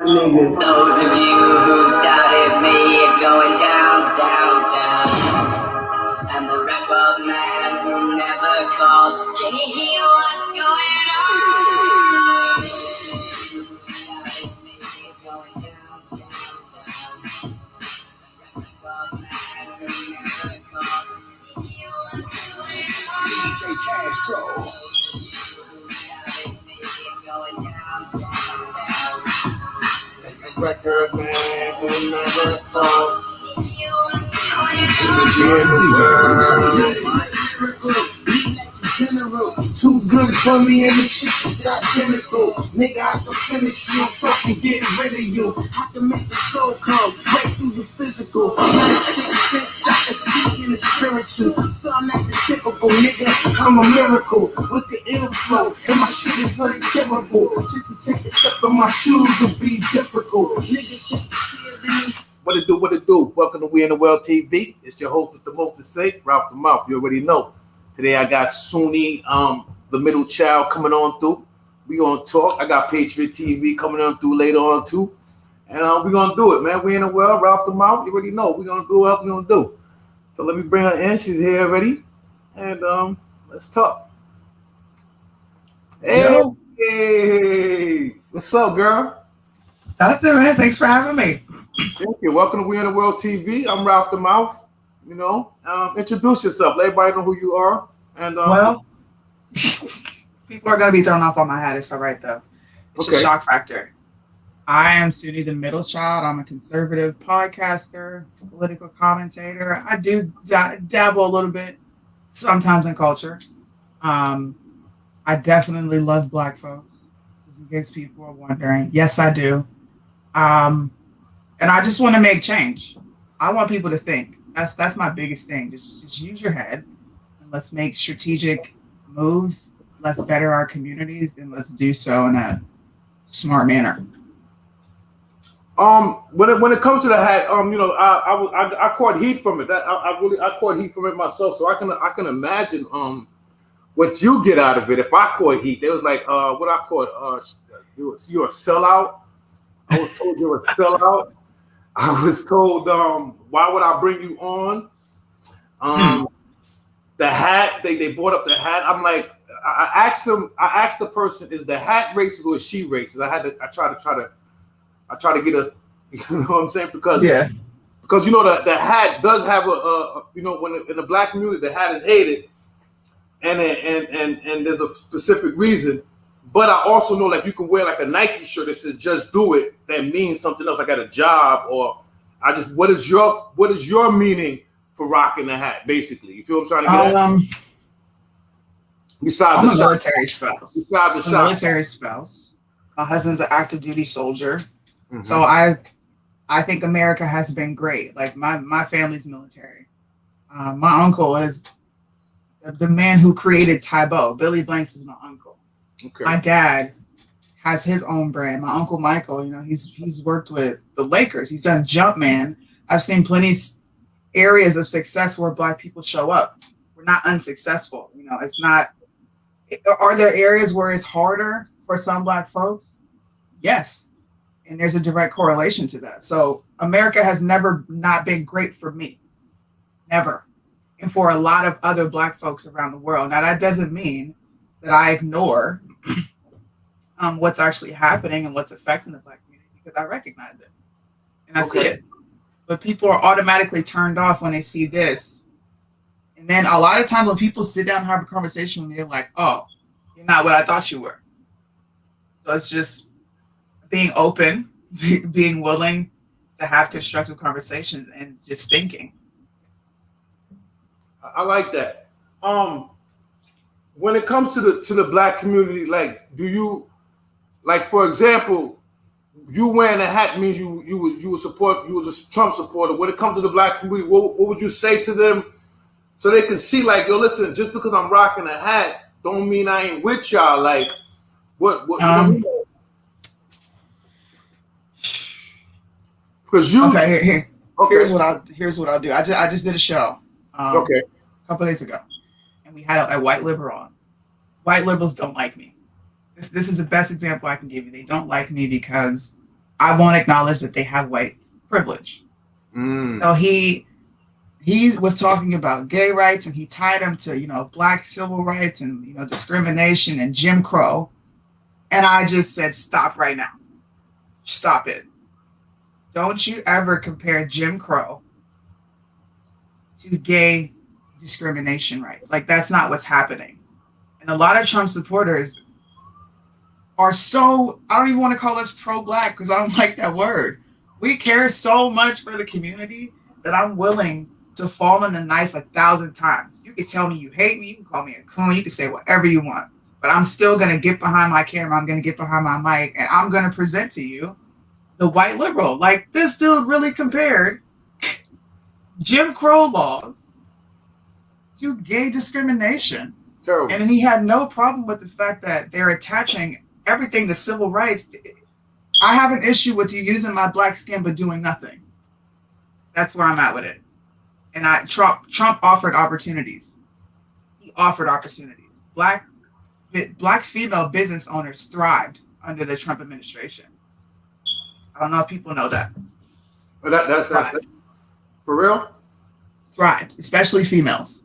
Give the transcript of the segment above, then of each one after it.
niggas. Those of you who doubted me are going down, down, down. And the record man who never called, can you hear what's going on? Doubted me are going down, down, down. The record man who never called, can you hear what's going on? DJ Castro. Doubted me are going down, down, down. Record man who never called. Too good for me and the chicks is identical. Nigga, I can finish you. I'm talking getting rid of you. I can make the soul come right through the physical. I'm not a sixth sense, I can see in the spiritual. So I'm not the typical nigga, I'm a miracle. With the ill flow, and my shit is uncurable. Just to take a step in my shoes would be difficult. Niggas just see it in me. What it do, what it do? Welcome to We in the World TV. It's your host with the most to say, RalphDaMouth. You already know. Today I got SoonieTheMiddlechild coming on through. We gonna talk. I got Patriot TV coming on through later on too. And we gonna do it, man. We in the world, RalphDaMouth. You already know. We gonna do what we gonna do. So let me bring her in. She's here already. And let's talk. Hey, hey, what's up, girl? Nothing, man. Thanks for having me. Thank you. Welcome to We in the World TV. I'm RalphDaMouth. You know, introduce yourself. Let everybody know who you are. And well, people are gonna be thrown off on my hat. It's all right though. It's a shock factor. I am SoonieTheMiddlechild. I'm a conservative podcaster, political commentator. I do dabble a little bit sometimes in culture. I definitely love Black folks, just in case people are wondering. Yes, I do. And I just want to make change. I want people to think. That's my biggest thing. Just use your head and let's make strategic moves. Let's better our communities and let's do so in a smart manner. When it comes to the hat, you know, I caught heat from it. I caught heat from it myself. So I can imagine what you get out of it. If I caught heat, it was like what I caught you're a sellout. I was told you're a sellout. I was told, why would I bring you on? The hat, they brought up the hat. I'm like, I asked the person, is the hat racist or is she racist? I try to get a, you know what I'm saying? Because you know the hat does have a you know, when in the Black community the hat is hated, and there's a specific reason. But I also know, like, you can wear like a Nike shirt that says "Just Do It." That means something else. I got a job, or I just. What is your meaning for rocking the hat? Basically, you feel what I'm trying to get at? Besides I'm the a shot. military spouse. Besides the I'm a military spouse. My husband's an active duty soldier, so I think America has been great. Like my family's military. My uncle is the man who created Tybo. Billy Blanks is my uncle. Okay. My dad has his own brand. My uncle Michael, you know, he's worked with the Lakers. He's done Jumpman. I've seen plenty areas of success where Black people show up. We're not unsuccessful. You know, it's not. Are there areas where it's harder for some Black folks? Yes, and there's a direct correlation to that. So America has never not been great for me, never, and for a lot of other Black folks around the world. Now that doesn't mean that I ignore what's actually happening and what's affecting the Black community, because I recognize it and I see it. But people are automatically turned off when they see this. And then a lot of times when people sit down and have a conversation, they're like, oh, you're not what I thought you were. So it's just being open, being willing to have constructive conversations and just thinking. I like that. When it comes to the Black community, like, do you, like, for example, you wearing a hat means you was a Trump supporter. When it comes to the Black community, what would you say to them so they can see, like, yo, listen, just because I'm rocking a hat don't mean I ain't with y'all. Like, what because you here's what I'll do. I just did a show a couple days ago, and we had a white liberal on. White liberals don't like me. This is the best example I can give you. They don't like me because I won't acknowledge that they have white privilege. So he was talking about gay rights, and he tied them to, black civil rights and, discrimination and Jim Crow. And I just said, stop right now. Stop it. Don't you ever compare Jim Crow to gay discrimination rights. Like, that's not what's happening. And a lot of Trump supporters are so, I don't even want to call us pro-black because I don't like that word. We care so much for the community that I'm willing to fall on the knife 1,000 times. You can tell me you hate me. You can call me a coon. You can say whatever you want. But I'm still going to get behind my camera. I'm going to get behind my mic. And I'm going to present to you the white liberal. Like, this dude really compared Jim Crow laws to gay discrimination. Terrible. And he had no problem with the fact that they're attaching everything to civil rights. I have an issue with you using my black skin but doing nothing. That's where I'm at with it. And Trump offered opportunities. He offered opportunities. Black female business owners thrived under the Trump administration. I don't know if people know that. But that for real? Thrived, especially females.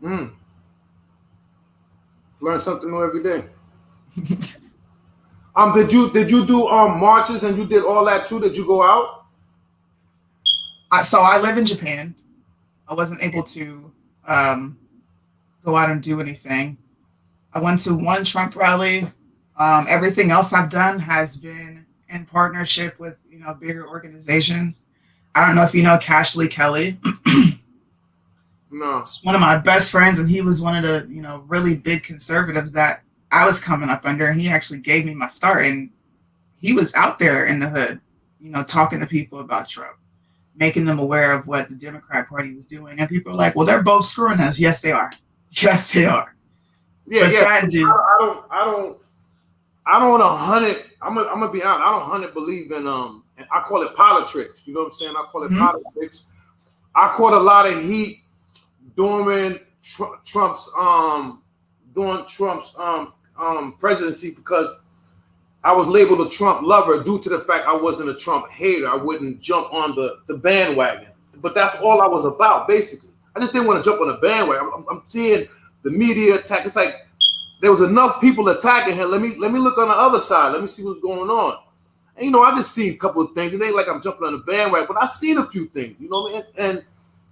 Learn something new every day. Did you do marches and you did all that too? Did you go out? So I live in Japan. I wasn't able to go out and do anything. I went to one Trump rally. Everything else I've done has been in partnership with bigger organizations. I don't know if you know Cashley Kelly. No. It's one of my best friends, and he was one of the really big conservatives that I was coming up under, and he actually gave me my start. And he was out there in the hood, talking to people about Trump, making them aware of what the Democrat Party was doing. And people are like, well, they're both screwing us. Yes, they are. Yes, they are. Yeah, but yeah. I don't 100. I'm gonna be honest. I don't 100 believe in I call it politics. You know what I'm saying? I call it politics. I caught a lot of heat during Trump's presidency because I was labeled a Trump lover due to the fact I wasn't a Trump hater. I wouldn't jump on the bandwagon. But that's all I was about, basically. I just didn't want to jump on the bandwagon. I'm seeing the media attack. It's like there was enough people attacking him. Let me look on the other side. Let me see what's going on. And I just seen a couple of things. It ain't like I'm jumping on the bandwagon, but I seen a few things. You know what I mean?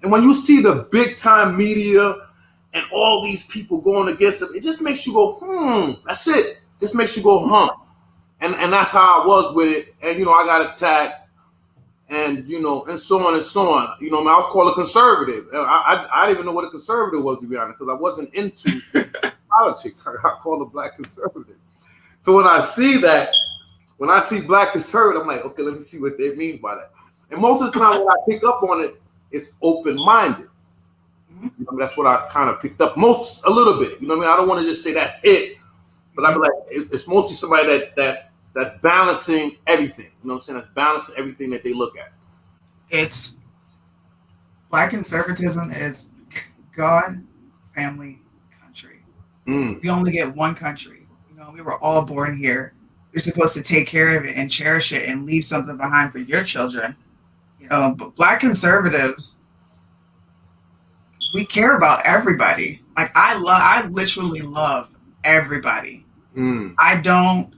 And when you see the big time media and all these people going against him, it just makes you go, that's it. Just makes you go, And that's how I was with it. And I got attacked, and and so on and so on. I was called a conservative. I didn't even know what a conservative was, to be honest, because I wasn't into politics. I got called a black conservative. So when I see black conservative, I'm like, okay, let me see what they mean by that. And most of the time when I pick up on it, it's open-minded. That's what I kind of picked up a little bit. I don't want to just say that's it, but I'm like, it's mostly somebody that's balancing everything. That's balancing everything that they look at. It's black conservatism is God, family, country. We only get one country. We were all born here. You're supposed to take care of it and cherish it and leave something behind for your children. But black conservatives, we care about everybody. Like I literally love everybody. I don't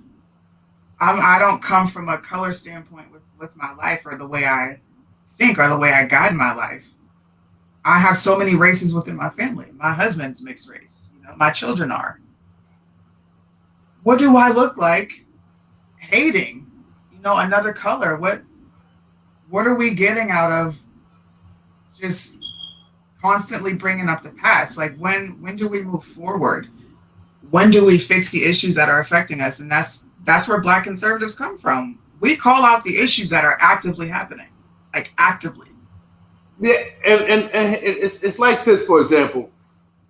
come from a color standpoint with my life or the way I think or the way I guide my life. I have so many races within my family. My husband's mixed race. My children are. What do I look like hating, another color? What are we getting out of just constantly bringing up the past? Like when do we move forward? When do we fix the issues that are affecting us? And that's where black conservatives come from. We call out the issues that are actively happening, like actively. Yeah, and it's like this, for example.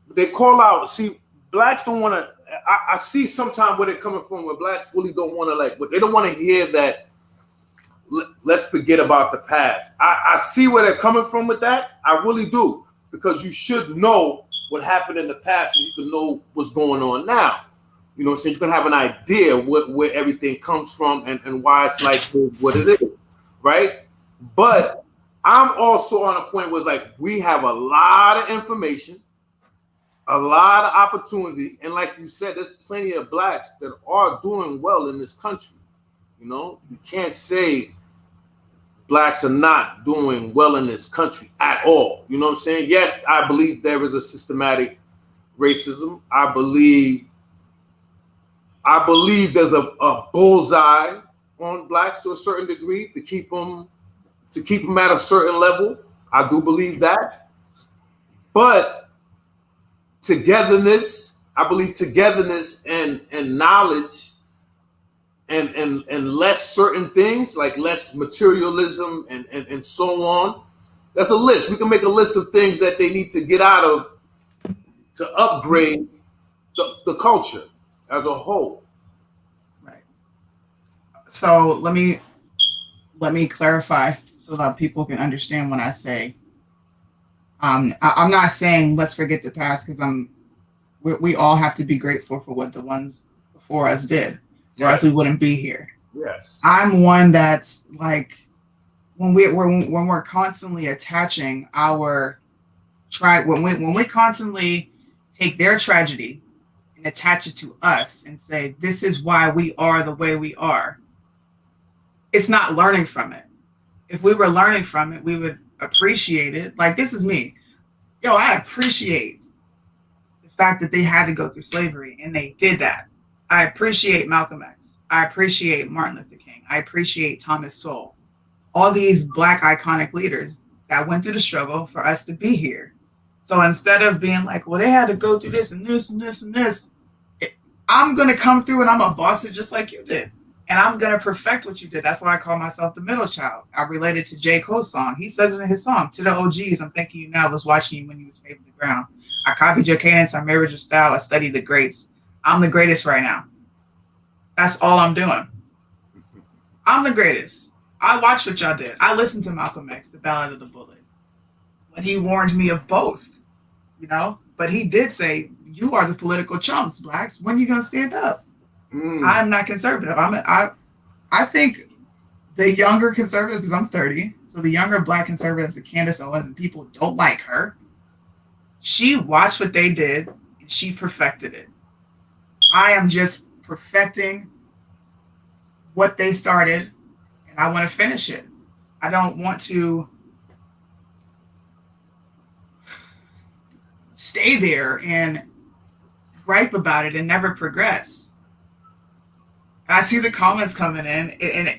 They call out, see, blacks don't want to, I see sometimes where they're coming from, where blacks really don't want to they don't want to hear that, let's forget about the past. I see where they're coming from with that. I really do, because you should know what happened in the past so you can know what's going on now. You know what I'm saying? You can have an idea where everything comes from and why it's like what it is, right? But I'm also on a point where it's like we have a lot of information, a lot of opportunity, and like you said, there's plenty of blacks that are doing well in this country. You know, you can't say blacks are not doing well in this country at all. You know what I'm saying? Yes, I believe there is a systematic racism. I believe there's a bullseye on blacks to a certain degree to keep them at a certain level. I do believe that. But togetherness, I believe togetherness and knowledge and less certain things, like less materialism and so on. That's a list. We can make a list of things that they need to get out of to upgrade the culture as a whole. Right. So let me clarify so that people can understand when I say I'm not saying let's forget the past, because we all have to be grateful for what the ones before us did, or else we wouldn't be here. Yes. I'm one that's like when we're constantly attaching our when we constantly take their tragedy and attach it to us and say this is why we are the way we are. It's not learning from it. If we were learning from it, we would appreciate it. Like, this is me. Yo, I appreciate the fact that they had to go through slavery and they did that. I appreciate Malcolm X. I appreciate Martin Luther King. I appreciate Thomas Sowell. All these black iconic leaders that went through the struggle for us to be here. So instead of being like, well, they had to go through this and this and this and this, I'm going to come through and I'm going to boss it just like you did. And I'm going to perfect what you did. That's why I call myself the middle child. I related to J. Cole's song. He says it in his song, to the OGs, I'm thanking you now. I was watching you when you was paving the ground. I copied your cadence. I mirrored your style. I studied the greats. I'm the greatest right now. That's all I'm doing. I'm the greatest. I watched what y'all did. I listened to Malcolm X, The Ballad of the Bullet, when he warned me of both, you know? But he did say, you are the political chumps, blacks. When you going to stand up? I'm not conservative. I think the younger conservatives, because I'm 30, so the younger black conservatives, the Candace Owens, and people don't like her. She watched what they did, and she perfected it. I am just perfecting what they started, and I want to finish it. I don't want to stay there and gripe about it and never progress. And I see the comments coming in, and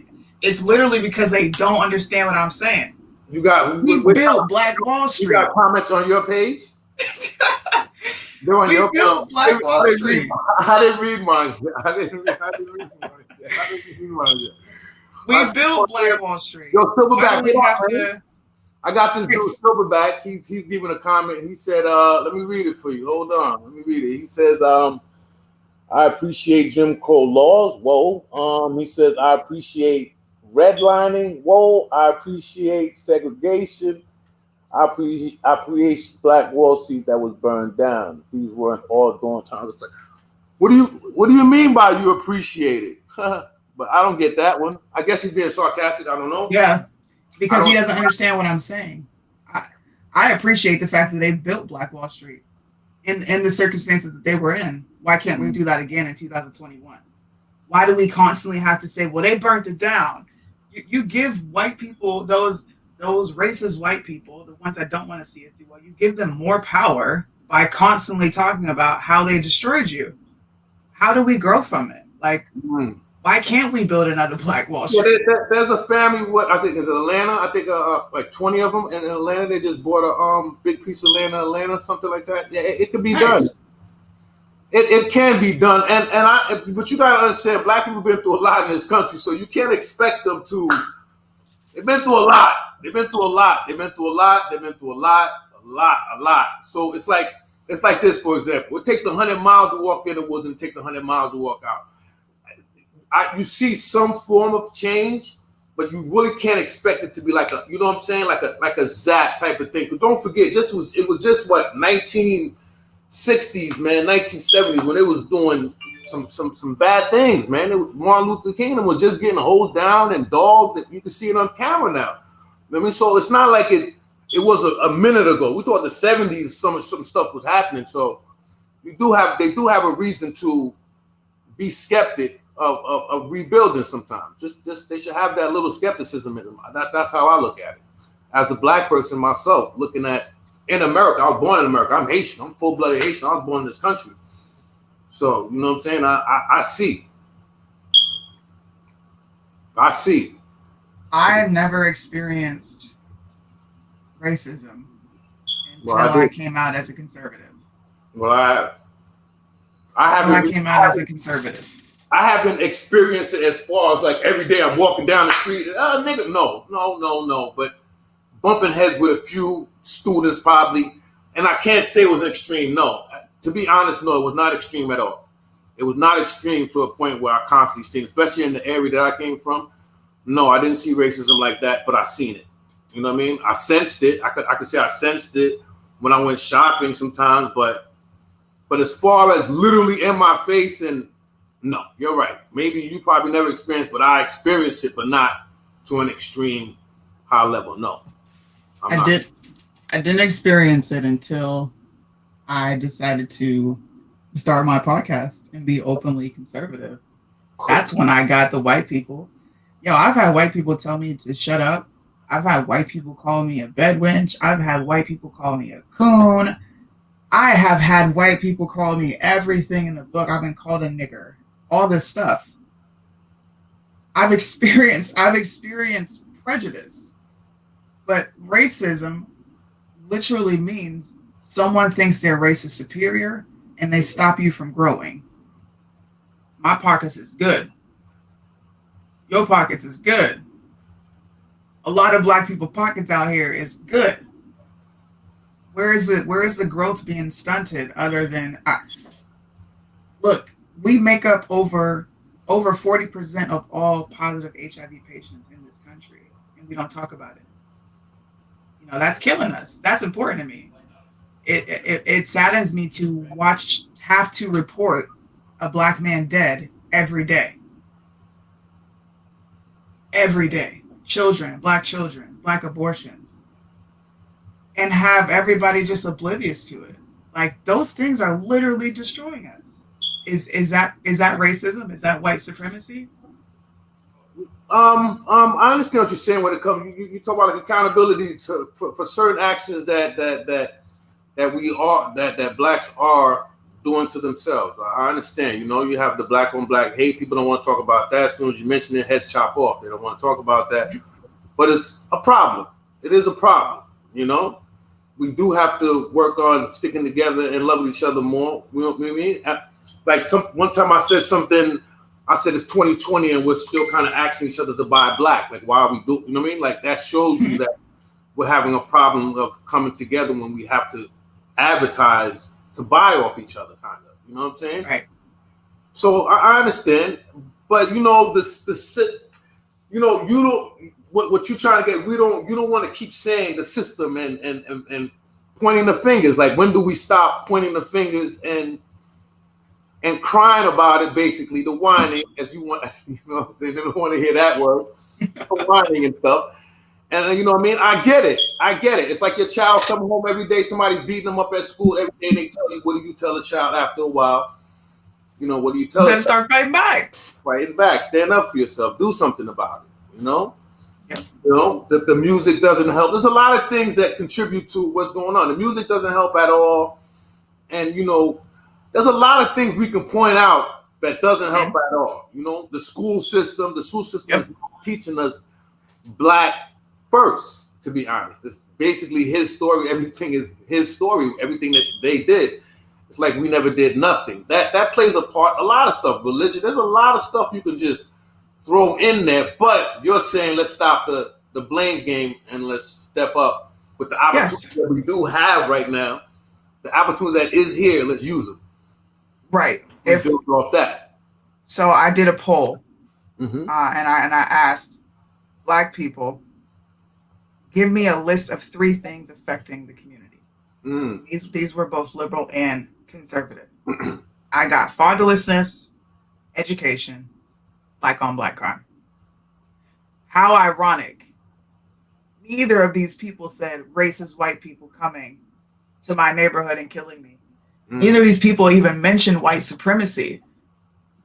it's literally because they don't understand what I'm saying. You got we built Black Wall Street. You got comments on your page? We built Black Wall Street. I didn't read mine. We built Black Wall Street. Yo, Silverback. I got this dude Silverback. He's giving a comment. He said, let me read it for you. Hold on. Let me read it. He says, I appreciate Jim Crow laws. Whoa. He says, I appreciate redlining. Whoa. I appreciate segregation. I appreciate Black Wall Street that was burned down. These weren't all during times. It's like, what do you mean by you appreciate it? But I don't get that one. I guess he's being sarcastic. I don't know. Yeah, because he doesn't understand what I'm saying. I appreciate the fact that they built Black Wall Street in the circumstances that they were in. Why can't we do that again in 2021? Why do we constantly have to say, well, they burnt it down? You give white people, those racist white people, the ones that don't want to see us do well, you give them more power by constantly talking about how they destroyed you. How do we grow from it? Like, why can't we build another Black Wall Street? Yeah, there's a family. What I think is Atlanta. I think like 20 of them in Atlanta. They just bought a big piece of land in Atlanta, something like that. Yeah, it could be done. It can be done, but you gotta understand, black people been through a lot in this country, so you can't expect them to. They've been through a lot. A lot. So it's like this, for example. It takes 100 miles to walk in the woods, and it takes 100 miles to walk out. You see some form of change, but you really can't expect it to be like you know what I'm saying, like a zap type of thing. Because don't forget, it was just what 1960s, man, 1970s when they was doing some bad things, man. Martin Luther King was just getting hosed down and dogged. You can see it on camera now. I mean, so it's not like it was a minute ago. We thought the 70s some stuff was happening. So they do have a reason to be skeptic of rebuilding sometimes. Just they should have that little skepticism in them. That's how I look at it. As a black person myself, looking at in America, I was born in America. I'm Haitian. I'm full-blooded Haitian. I was born in this country. So, you know what I'm saying? I see. I've never experienced racism until I came out as a conservative. Well, I came out as a conservative. I haven't experienced it as far as like every day I'm walking down the street. Nigga, no. But bumping heads with a few students probably, and I can't say it was extreme. No, to be honest, no, it was not extreme at all. It was not extreme to a point where I constantly seen, especially in the area that I came from. No, I didn't see racism like that, but I seen it. You know what I mean? I sensed it. I could say I sensed it when I went shopping sometimes, but as far as literally in my face, and no, you're right. Maybe you probably never experienced, but I experienced it, but not to an extreme high level. No. I didn't experience it until I decided to start my podcast and be openly conservative. That's when I got the white people. Yo, I've had white people tell me to shut up. I've had white people call me a bedwench. I've had white people call me a coon. I have had white people call me everything in the book. I've been called a nigger. All this stuff. I've experienced prejudice. But racism literally means someone thinks their race is superior and they stop you from growing. My pockets is good. Your pockets is good. A lot of black people pockets out here is good. Where is the growth being stunted other than look, we make up over 40% of all positive HIV patients in this country, and we don't talk about it. You know, that's killing us. That's important to me. It saddens me to have to report a black man dead every day. Every day. Children, black abortions. And have everybody just oblivious to it. Like, those things are literally destroying us. Is that racism? Is that white supremacy? I understand what you're saying when it comes. You talk about like accountability for certain actions that blacks are doing to themselves. I understand. You know, you have the black on black hate. People don't want to talk about that. As soon as you mention it, heads chop off. They don't want to talk about that. But it's a problem. It is a problem. You know, we do have to work on sticking together and loving each other more. You know what I mean? Like one time I said something. I said it's 2020 and we're still kind of asking each other to buy black. Like, why are we doing? You know what I mean? Like, that shows you that we're having a problem of coming together when we have to advertise to buy off each other, kind of. You know what I'm saying? Right. So I understand, but you know what you're trying to get. You don't want to keep saying the system and pointing the fingers. Like, when do we stop pointing the fingers and crying about it? Basically, the whining, as you want. You know what I'm saying? They don't want to hear that word, the whining and stuff. And you know what I mean? I get it. It's like your child coming home every day. Somebody's beating them up at school every day. They tell you, what do you tell a child after a while? You know, what do you tell them? Start fighting back. Fighting back. Stand up for yourself. Do something about it. You know? Yep. You know, the music doesn't help. There's a lot of things that contribute to what's going on. The music doesn't help at all. And, you know, there's a lot of things we can point out that doesn't help at all. You know, the school system is not teaching us black first, to be honest. It's basically his story. Everything is his story. Everything that they did. It's like we never did nothing. That plays a part. A lot of stuff. Religion. There's a lot of stuff you can just throw in there. But you're saying let's stop the blame game and let's step up with the opportunity that we do have right now. The opportunity that is here, let's use it. Right. Build off that. So I did a poll, and I asked black people, give me a list of 3 things affecting the community. These were both liberal and conservative. I got fatherlessness, education, black on black crime. How ironic. Neither of these people said racist white people coming to my neighborhood and killing me. Neither of these people even mentioned white supremacy.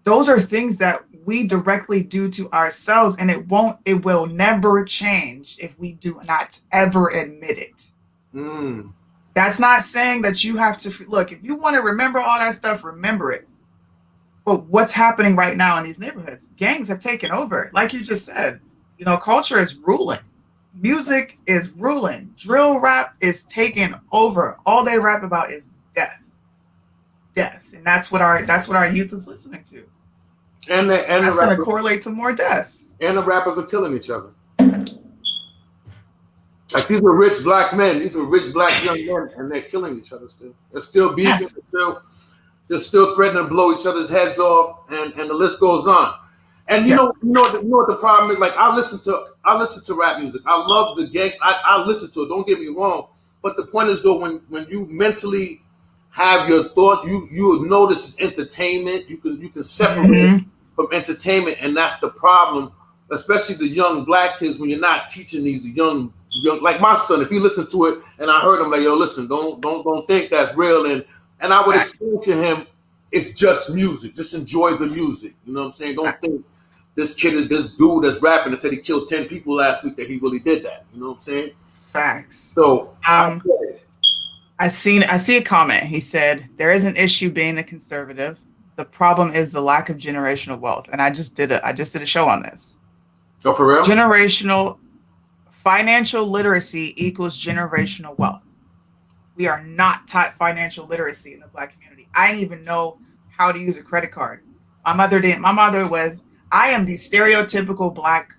Those are things that we directly do to ourselves, and it will never change if we do not ever admit it. That's not saying that you have to look, if you want to remember all that stuff, remember it. But what's happening right now in these neighborhoods? Gangs have taken over. Like you just said, culture is ruling. Music is ruling. Drill rap is taking over. All they rap about is death. And that's what our youth is listening to. And that's going to correlate to more death. And the rappers are killing each other. Like, these are rich black men. These are rich black young men, and they're killing each other still. They're still beefing. Yes. They're still threatening to blow each other's heads off, and the list goes on. And you know what the problem is? Like, I listen to rap music. I love the gangs. I listen to it. Don't get me wrong. But the point is, though, when you mentally have your thoughts, you know this is entertainment. You can separate from entertainment, and that's the problem. Especially the young black kids, when you're not teaching the young, like my son. If he listened to it, and I heard him like, "Yo, listen, don't think that's real," and I would explain to him, it's just music. Just enjoy the music. You know what I'm saying? Don't think this dude that's rapping that said he killed 10 people last week that he really did that. You know what I'm saying? Facts. So I see a comment. He said, there is an issue being a conservative. The problem is the lack of generational wealth. And I just did a show on this. Oh, for real? Generational financial literacy equals generational wealth. We are not taught financial literacy in the black community. I didn't even know how to use a credit card. My mother didn't. My mother was, I am the stereotypical black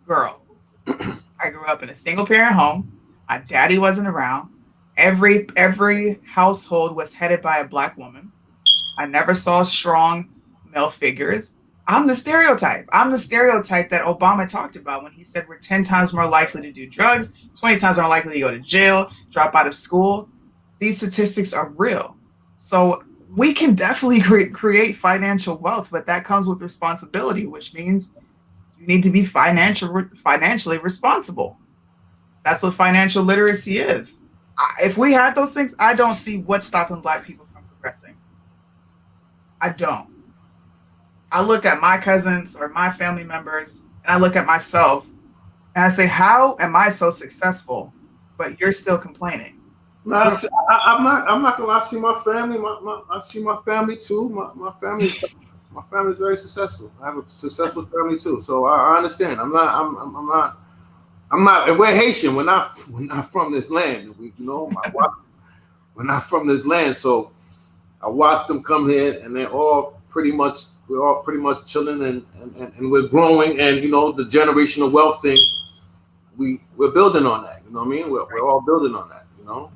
girl. I grew up in a single parent home. My daddy wasn't around. Every household was headed by a black woman. I never saw strong male figures. I'm the stereotype. I'm the stereotype that Obama talked about when he said we're 10 times more likely to do drugs, 20 times more likely to go to jail, drop out of school. These statistics are real. So we can definitely create financial wealth, but that comes with responsibility, which means you need to be financially responsible. That's what financial literacy is. If we had those things, I don't see what's stopping black people from progressing. I don't. I look at my cousins or my family members, and I look at myself, and I say, how am I so successful, but you're still complaining? No, I'm not gonna lie. I see my family. I see my family too. My family's very successful. I have a successful family too. So I understand. I'm not. And we're Haitian. We're not from this land. We're not from this land. So I watched them come here, and we're all pretty much chilling, and we're growing. And the generational wealth thing, we're building on that. You know what I mean? We're all building on that.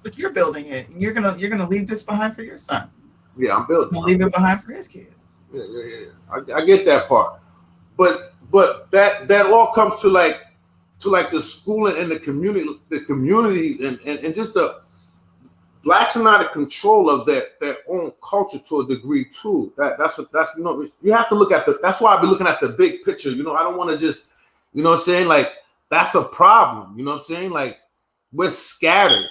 Look, you're building it, and you're gonna leave this behind for your son. Yeah, I'm building. Leave it behind for his kids. Yeah. I get that part, but that all comes to the schooling and the communities, and just the blacks are not in control of their own culture to a degree too. That's you have to look at that's why I be looking at the big picture. I don't want to just what I'm saying, like, that's a problem. What I'm saying, like, we're scattered.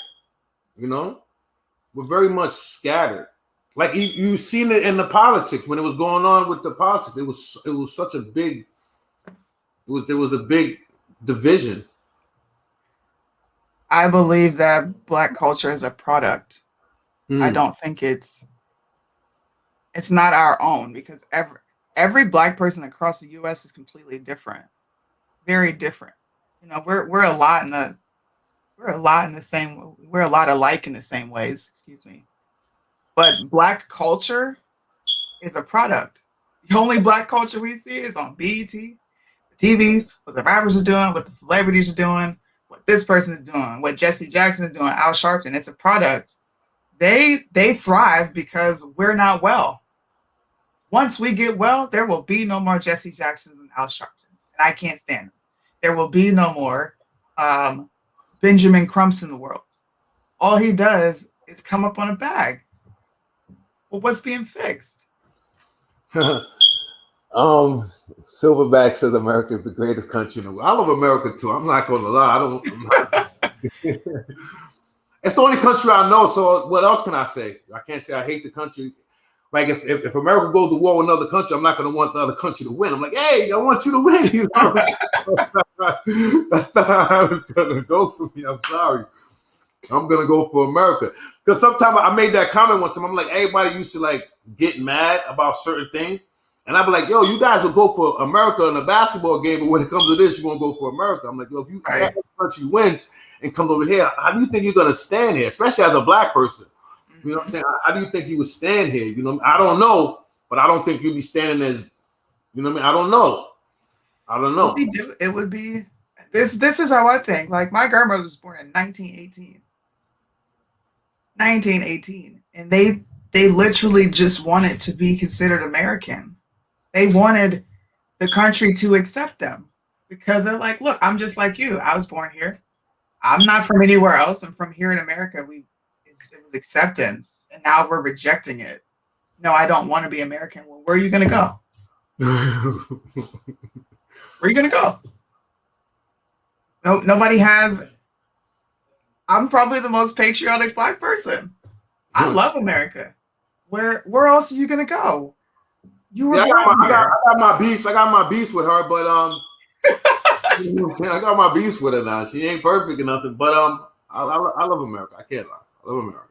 We're very much scattered. Like, you seen it in the politics when it was going on with the politics. It was such a big. There was a big division. I believe that black culture is a product. I don't think it's not our own, because every black person across the U.S. is completely different, very different. We're a lot alike in the same ways. Excuse me, but black culture is a product. The only black culture we see is on BET, the TVs, what the rappers are doing, what the celebrities are doing, what this person is doing, what Jesse Jackson is doing, Al Sharpton. It's a product. They thrive because we're not well. Once we get well, there will be no more Jesse Jacksons and Al Sharptons, and I can't stand them. There will be no more Benjamin Crumps in the world. All he does is come up on a bag. Well, what's being fixed? Silverback says America is the greatest country in the world. I love America too. I'm not going to lie. It's the only country I know. So what else can I say? I can't say I hate the country. Like if America goes to war with another country, I'm not going to want the other country to win. I'm like, hey, I want you to win. You know? That's not how it's going to go for me. I'm sorry. I'm going to go for America. Because sometimes I made that comment one time. I'm like, everybody used to like get mad about certain things. And I'd be like, yo, you guys will go for America in a basketball game, but when it comes to this, you won't go for America. I'm like, yo, if you that country wins and comes over here, how do you think you're going to stand here, especially as a black person? You know what I'm saying? How do you think you would stand here? You know, I don't know, but I don't think you'd be standing as, you know what I mean? I don't know. It would be, this is how I think. Like, my grandmother was born in 1918. And they literally just wanted to be considered American. They wanted the country to accept them because they're like, look, I'm just like you. I was born here. I'm not from anywhere else. I'm from here in America. It was acceptance, and now we're rejecting it. No, I don't want to be American. Well, where are you going to go? Where are you going to go? No, nobody has. I'm probably the most patriotic black person. I love America. Where else are you going to go? You were I got my beef. I got my beef with her, but you know what I'm saying? I got my beef with her now. She ain't perfect or nothing, but I love America. I can't lie. I love America.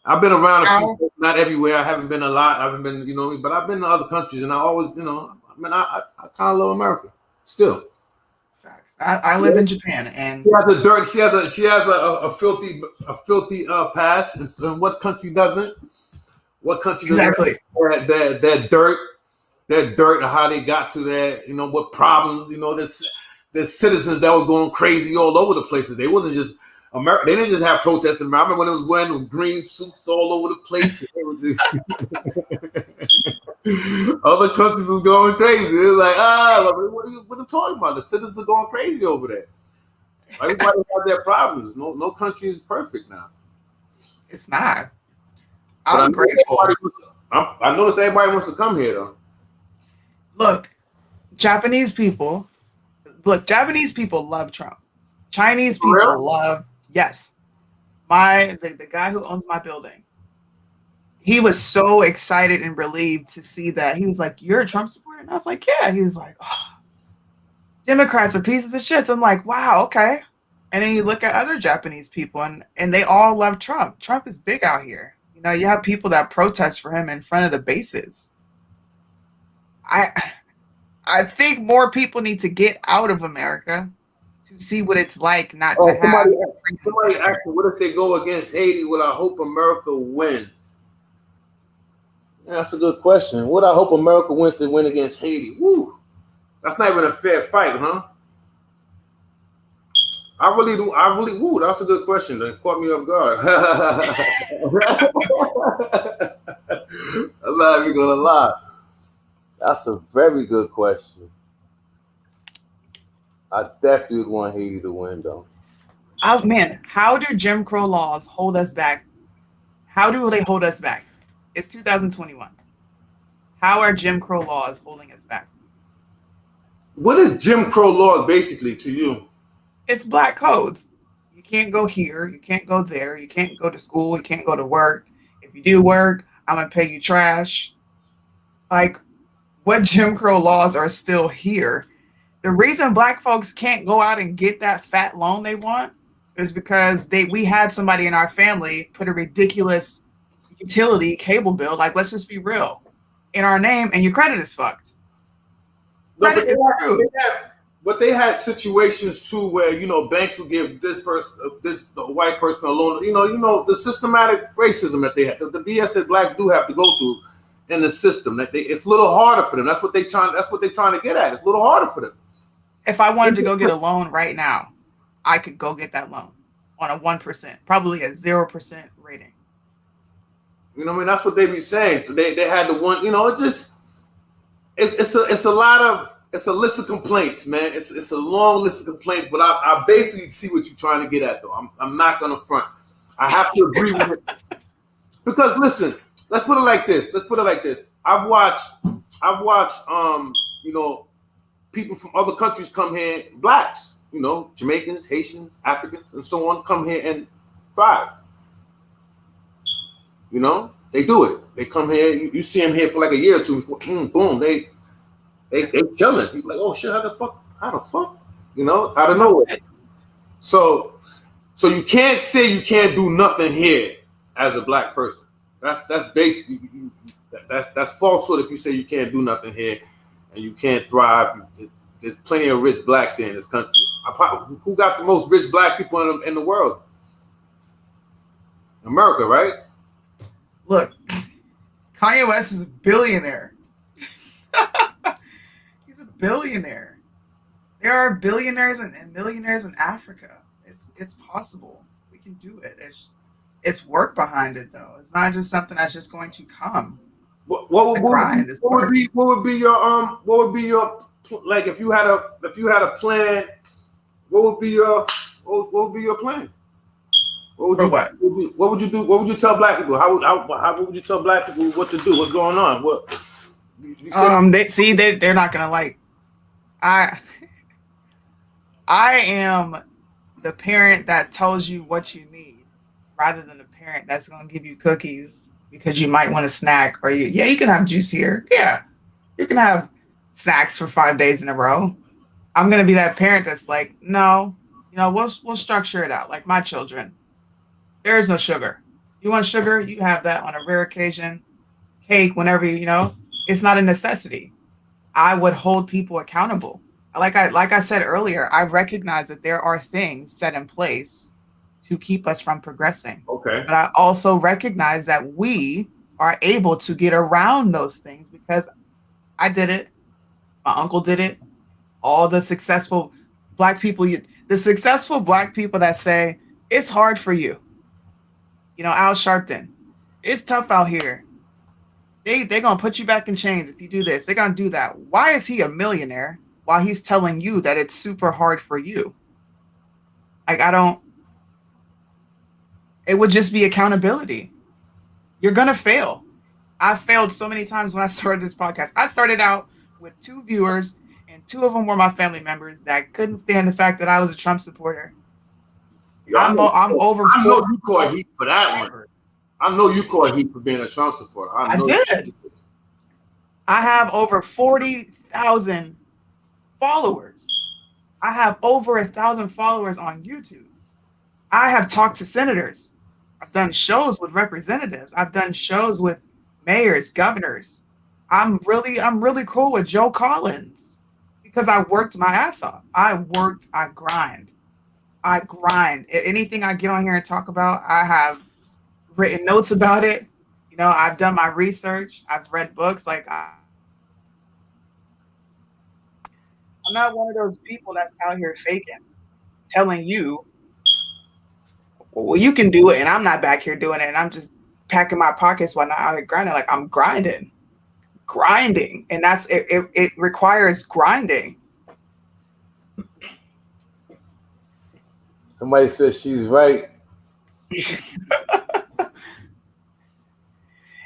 I've been around a few, not everywhere. I haven't been a lot. I haven't been, you know, but I've been to other countries, and I always, you know, I kind of love America still. Facts. I live in Japan, and she has a dirt. She has a filthy past. And what country doesn't? What country exactly that dirt, how they got to that? You know what problems? You know, there's citizens that were going crazy all over the places. They wasn't just America. They didn't just have protests. I remember when it was wearing green suits all over the place. Other countries was going crazy. It was like, what are you talking about? The citizens are going crazy over there. Everybody has their problems. No country is perfect now. It's not. I'm grateful. I noticed everybody wants to come here, though. Look, Japanese people love Trump. Chinese people love, yes. The guy who owns my building, he was so excited and relieved to see that. He was like, you're a Trump supporter? And I was like, yeah. He was like, oh, Democrats are pieces of shit. So I'm like, wow, okay. And then you look at other Japanese people, and they all love Trump. Trump is big out here. You know, you have people that protest for him in front of the bases. I think more people need to get out of America to see what it's like not to have. Somebody asked me, what if they go against Haiti? Would I hope America wins? Yeah, that's a good question. Would I hope America wins to win against Haiti? Woo, that's not even a fair fight, huh? I really do. Woo, that's a good question. That caught me off guard. I'm not even gonna lie. That's a very good question. I definitely would want Haiti to win, though. Oh man, how do Jim Crow laws hold us back? How do they hold us back? It's 2021. How are Jim Crow laws holding us back? What is Jim Crow law basically to you? It's black codes. You can't go here. You can't go there. You can't go to school. You can't go to work. If you do work, I'm going to pay you trash. Like, what Jim Crow laws are still here? The reason black folks can't go out and get that fat loan they want is because we had somebody in our family put a ridiculous utility cable bill, like, let's just be real, in our name, and your credit is fucked. Credit is screwed. But they had situations too where, you know, banks would give the white person a loan. You know the systematic racism that they have, the BS that blacks do have to go through in the system. It's a little harder for them. That's what they're trying to get at. It's a little harder for them. If I wanted to go get a loan right now, I could go get that loan on a 1%, probably a 0% rating. You know what I mean? That's what they be saying. So they had the one. You know, it's a lot of. It's a list of complaints, man. It's a long list of complaints, but I basically see what you're trying to get at, though. I'm not gonna front. I have to agree with it because listen, let's put it like this. I've watched I've watched you know, people from other countries come here, blacks, you know, Jamaicans, Haitians, Africans, and so on, come here and thrive. You know, they do it. They come here. You see them here for like a year or two before, boom, they chilling. People like, oh shit, how the fuck, you know, out of nowhere. So you can't say you can't do nothing here as a black person. That's basically that's falsehood if you say you can't do nothing here and you can't thrive. There's plenty of rich blacks here in this country. Who got the most rich black people in the world? America, right? Look, Kanye West is a billionaire. He's a billionaire. There are billionaires and millionaires in Africa. It's possible. We can do it. It's work behind it, though. It's not just something that's just going to come. What would be your like if you had a plan? What would be your plan? What would you do? What would you tell black people? How would you tell black people what to do? What's going on? They're not gonna like. I am the parent that tells you what you need, rather than the parent that's gonna give you cookies because you might want a snack, or you can have juice here. Yeah, you can have snacks for 5 days in a row. I'm gonna be that parent that's like, no, we'll structure it out like my children. There is no sugar. You want sugar? You have that on a rare occasion. Cake, whenever it's not a necessity. I would hold people accountable. Like I said earlier, I recognize that there are things set in place to keep us from progressing. Okay. But I also recognize that we are able to get around those things because I did it. My uncle did it. All the successful black people, the successful black people that say, it's hard for you. Al Sharpton, it's tough out here. They're going to put you back in chains if you do this. They're going to do that. Why is he a millionaire while he's telling you that it's super hard for you? Like, it would just be accountability. You're going to fail. I failed so many times when I started this podcast. I started out with 2 viewers, and 2 of them were my family members that couldn't stand the fact that I was a Trump supporter. I'm over. I know you caught heat for that one. I know you caught heat for being a Trump supporter. I did. I have over 40,000 followers. I have over 1,000 followers on YouTube. I have talked to senators. I've done shows with representatives. I've done shows with mayors, governors. I'm really cool with Joe Collins because I worked my ass off. I grind. Anything I get on here and talk about, I have written notes about it. I've done my research. I've read books. Like, I'm not one of those people that's out here faking, telling you, well, you can do it, and I'm not back here doing it, and I'm just packing my pockets while not out here grinding. Like, I'm grinding, and that's it. It requires grinding. Somebody says she's right.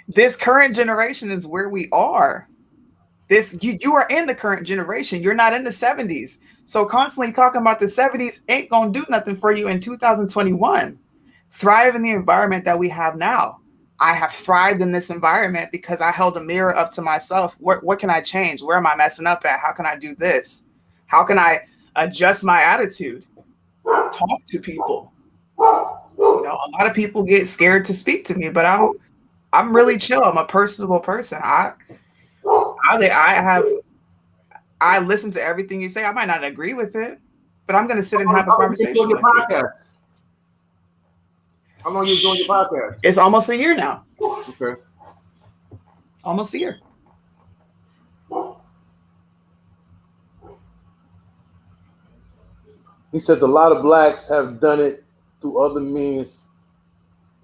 This current generation is where we are. You are in the current generation. You're not in the 70s. So constantly talking about the 70s ain't gonna do nothing for you in 2021. Thrive in the environment that we have now. I have thrived in this environment because I held a mirror up to myself. What can I change? Where am I messing up at? How can I do this? How can I adjust my attitude? Talk to people. A lot of people get scared to speak to me, but I'm really chill. I'm a personable person. I listen to everything you say. I might not agree with it, but I'm going to sit and have a conversation with you. How long you doing your podcast? It's almost a year now. Okay. Almost a year. He said a lot of blacks have done it through other means.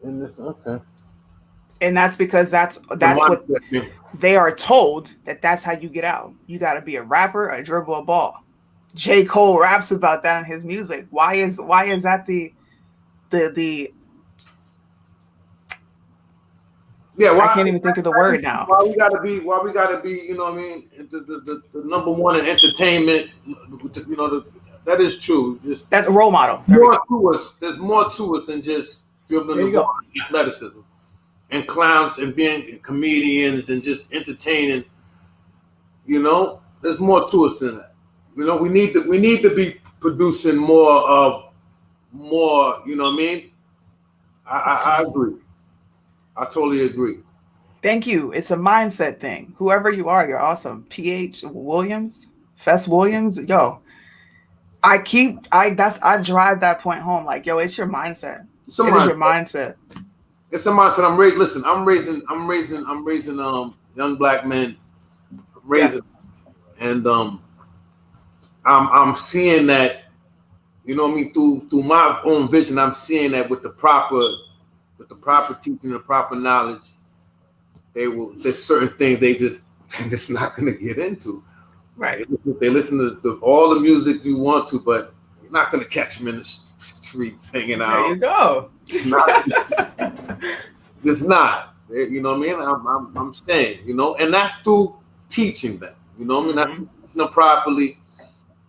Okay. And that's because that's what they are told, that's how you get out. You got to be a rapper or dribble a ball. J. Cole raps about that in his music. Why is that the Yeah, I can't even think of the word now. Why we gotta be, you know what I mean, the number one in entertainment, you know, that is true. Just that's a role model. More to us. There's more to it than just dribbling the ball, athleticism, and clowns and being comedians and just entertaining. You know, there's more to us than that. You know, we need to be producing more. You know what I mean? I agree. I totally agree. Thank you. It's a mindset thing. Whoever you are, you're awesome. P.H. Williams, Fess Williams, yo. I drive that point home. Like, yo, it's your mindset. It is your mindset. It's a mindset. I'm raising young black men. And I'm seeing that, you know what I mean, through my own vision. I'm seeing that with the proper teaching and proper knowledge, there's certain things they're just not gonna get into. Right. They listen to all the music you want to, but you're not gonna catch them in the streets hanging out. There you go. Just not. You know what I mean? I'm saying, you know, and that's through teaching them. You know what I mean? That's teaching them properly.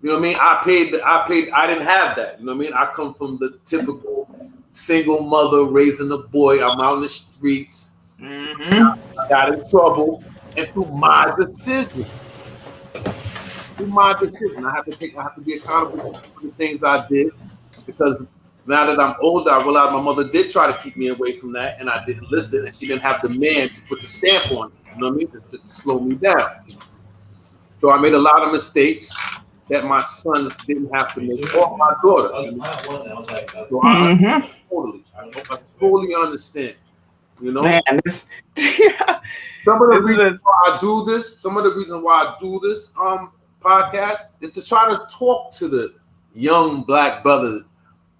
You know what I mean? I didn't have that. You know what I mean? I come from the typical single mother raising a boy. I'm out in the streets. I got in trouble, and through my decision, I have to be accountable for the things I did, because now that I'm older, I realize my mother did try to keep me away from that, and I didn't listen, and she didn't have the man to put the stamp on it. You know what I mean? To slow me down. So I made a lot of mistakes that my sons didn't have to make, or my daughter. So I totally understand. You know, man, some of the reasons why I do this podcast is to try to talk to the young black brothers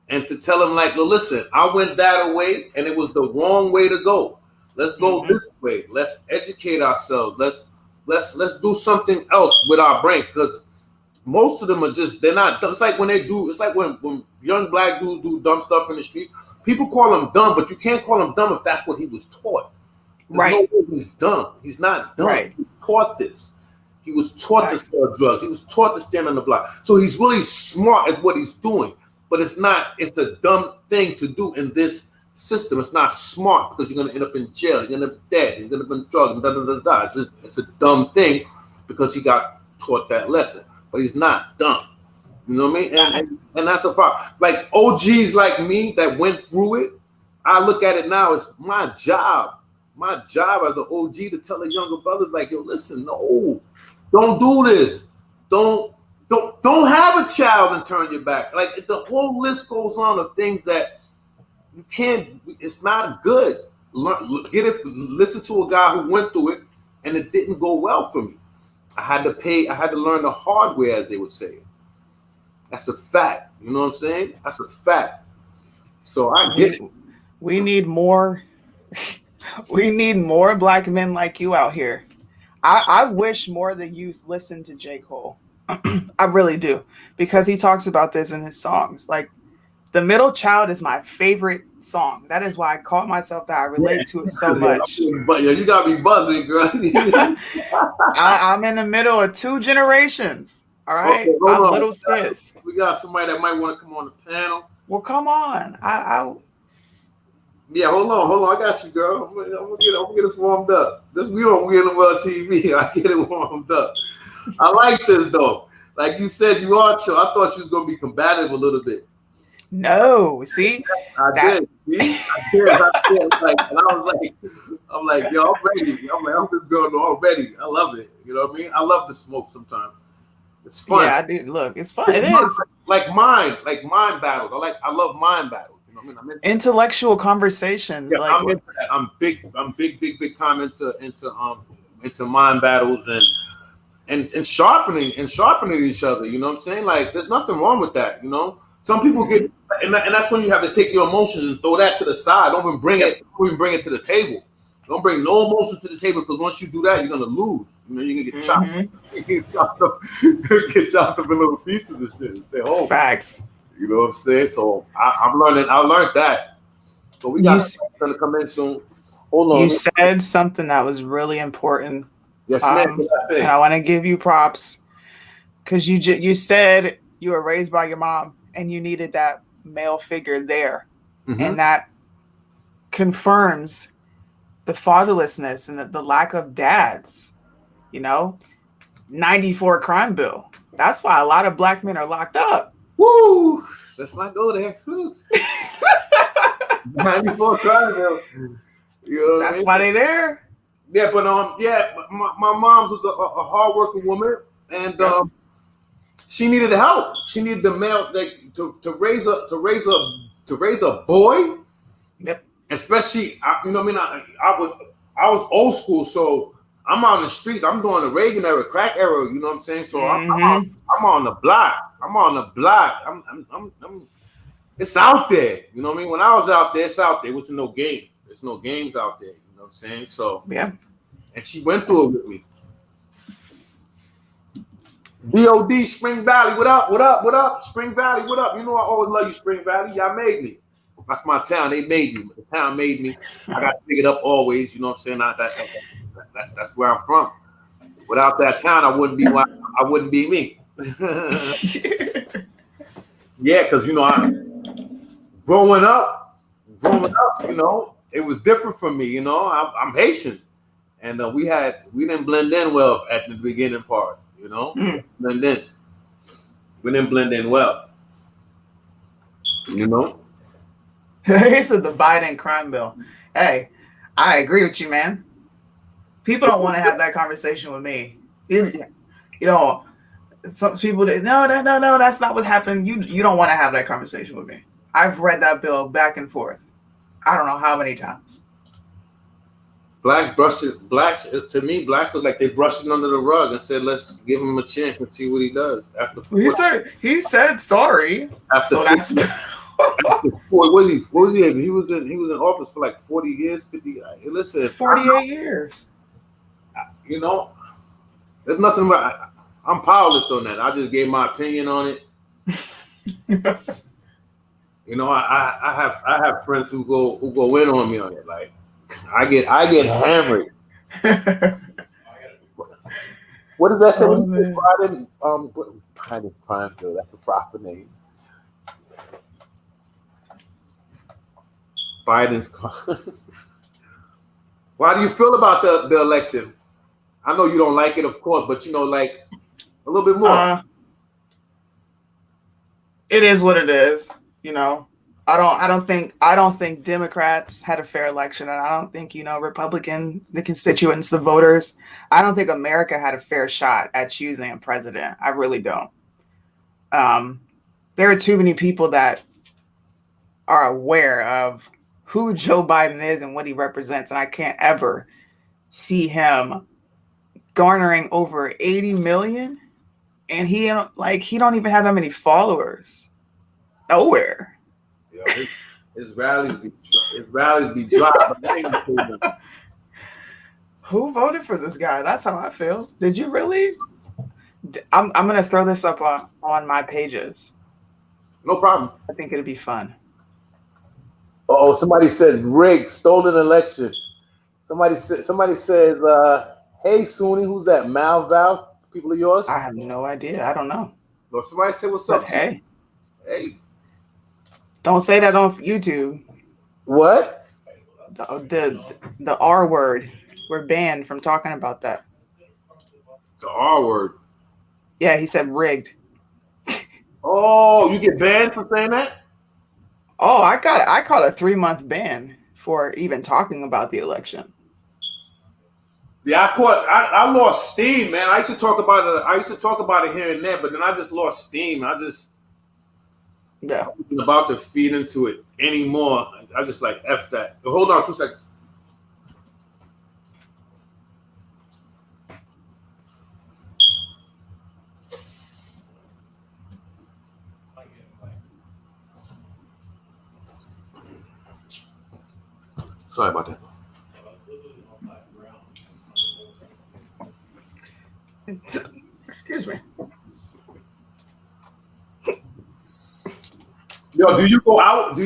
and to tell them, like, well, listen, I went that way and it was the wrong way to go. Let's go this way. Let's educate ourselves. Let's do something else with our brain, because most of them are they're not dumb. It's like when young black dudes do dumb stuff in the street. People call him dumb, but you can't call him dumb if that's what he was taught. There's no way he's dumb. He's not dumb. Right. He was taught this. He was taught to sell drugs. He was taught to stand on the block. So he's really smart at what he's doing. But it's a dumb thing to do in this system. It's not smart, because you're going to end up in jail. You're going to end up dead. You're going to end up in drugs. It's a dumb thing because he got taught that lesson. But he's not dumb. You know what I mean? And that's a problem. Like OGs like me that went through it, I look at it now as my job as an OG to tell the younger brothers, like, yo, listen, no, don't do this. Don't have a child and turn your back. Like, the whole list goes on of things that you can't. It's not good. Listen to a guy who went through it, and it didn't go well for me. I had to learn the hard way, as they would say. That's a fact. You know what I'm saying? That's a fact. So I get it. We need more. We need more black men like you out here. I wish more of the youth listen to J. Cole. I really do, because he talks about this in his songs. Like, The Middle Child is my favorite song. That is why I call myself that. I relate to it so much. But yeah, you got me buzzing, girl. I'm in the middle of two generations. All right, okay, I'm little sis. We got somebody that might want to come on the panel. Well, come on. Yeah, hold on. I got you, girl. I'm gonna get us warmed up. We don't get them on TV. I get it warmed up. I like this though. Like you said, you are chill. I thought you was gonna be combative a little bit. No, see, I did. Like, and I'm like, yo, I'm ready. I'm this girl already. I love it. You know what I mean? I love the smoke sometimes. It's fun. Yeah, I do. Look, it's fun. It is like mind battles. I love mind battles. You know what I mean? Intellectual conversations. Yeah, like I'm big time into mind battles and sharpening each other. You know what I'm saying? Like, there's nothing wrong with that. You know, some people get, and that's when you have to take your emotions and throw that to the side. Don't even bring it to the table. Don't bring no emotions to the table, because once you do that, you're gonna lose. You know, you're gonna get chopped. You get chopped up in little pieces and shit. And say, oh, facts. You know what I'm saying? So I learned that. So we got to come in soon. Hold on. You said something that was really important. Yes, ma'am. And I want to give you props because you said you were raised by your mom and you needed that male figure there, and that confirms the fatherlessness and the lack of dads. 94 crime bill. That's why a lot of black men are locked up. Woo! Let's not go there. 94 crime bill. That's why they there. Yeah, but my mom was a hardworking woman, and she needed help. She needed the male to raise a boy. Yep. Especially, I was old school, so I'm on the streets. I'm doing the Reagan era, crack era. You know what I'm saying? So I'm on the block. It's out there. You know what I mean? When I was out there, it's out there. It wasn't no games. There's no games out there. You know what I'm saying? So yeah. And she went through it with me. DOD, Spring Valley, what up? What up? What up? Spring Valley, what up? You know I always love you, Spring Valley. Y'all made me. That's my town. They made me. The town made me. I got to pick it up always. You know what I'm saying? That's where I'm from. Without that town, I wouldn't be me. Yeah, because growing up, it was different for me. I'm Haitian, and we didn't blend in well at the beginning part. Blend in. We didn't blend in well. He said the Biden crime bill. Hey, I agree with you, man. People don't want to have that conversation with me. Some people no, that's not what happened. You don't want to have that conversation with me. I've read that bill back and forth. I don't know how many times. Black to me, black look like they brushed it under the rug and said, let's give him a chance and see what he does. He said sorry. What was he? He was in office for like 40 years, 50. Listen, 48 years. There's nothing about. I'm powerless on that. I just gave my opinion on it. I have friends who go in on me on it. Like I get hammered. What does that say? Biden crime bill. That's the proper name. Biden's. Why do you feel about the election? I know you don't like it, of course, but like a little bit more. It is what it is. I don't think Democrats had a fair election, and I don't think Republican, the constituents, the voters. I don't think America had a fair shot at choosing a president. I really don't. There are too many people that are aware of who Joe Biden is and what he represents, and I can't ever see him garnering over 80 million, and he don't even have that many followers. Nowhere. Yeah, his rallies be dry. Who voted for this guy? That's how I feel. Did you really? I'm gonna throw this up on my pages. No problem. I think it'll be fun. Oh, somebody said rigged, stolen election. Somebody says, hey, Soonie, who's that? Val? People of yours? I have no idea. I don't know. No, somebody said, what's up? Hey. Don't say that on YouTube. What? The R word. We're banned from talking about that. The R word? Yeah, he said rigged. Oh, you get banned for saying that? Oh, I caught a 3-month ban for even talking about the election. Yeah, I lost steam, man. I used to talk about it here and there, but then I just lost steam. I wasn't about to feed into it anymore. I just like F that. But hold on 2 seconds. Sorry about that. Excuse me. Yo, do you go out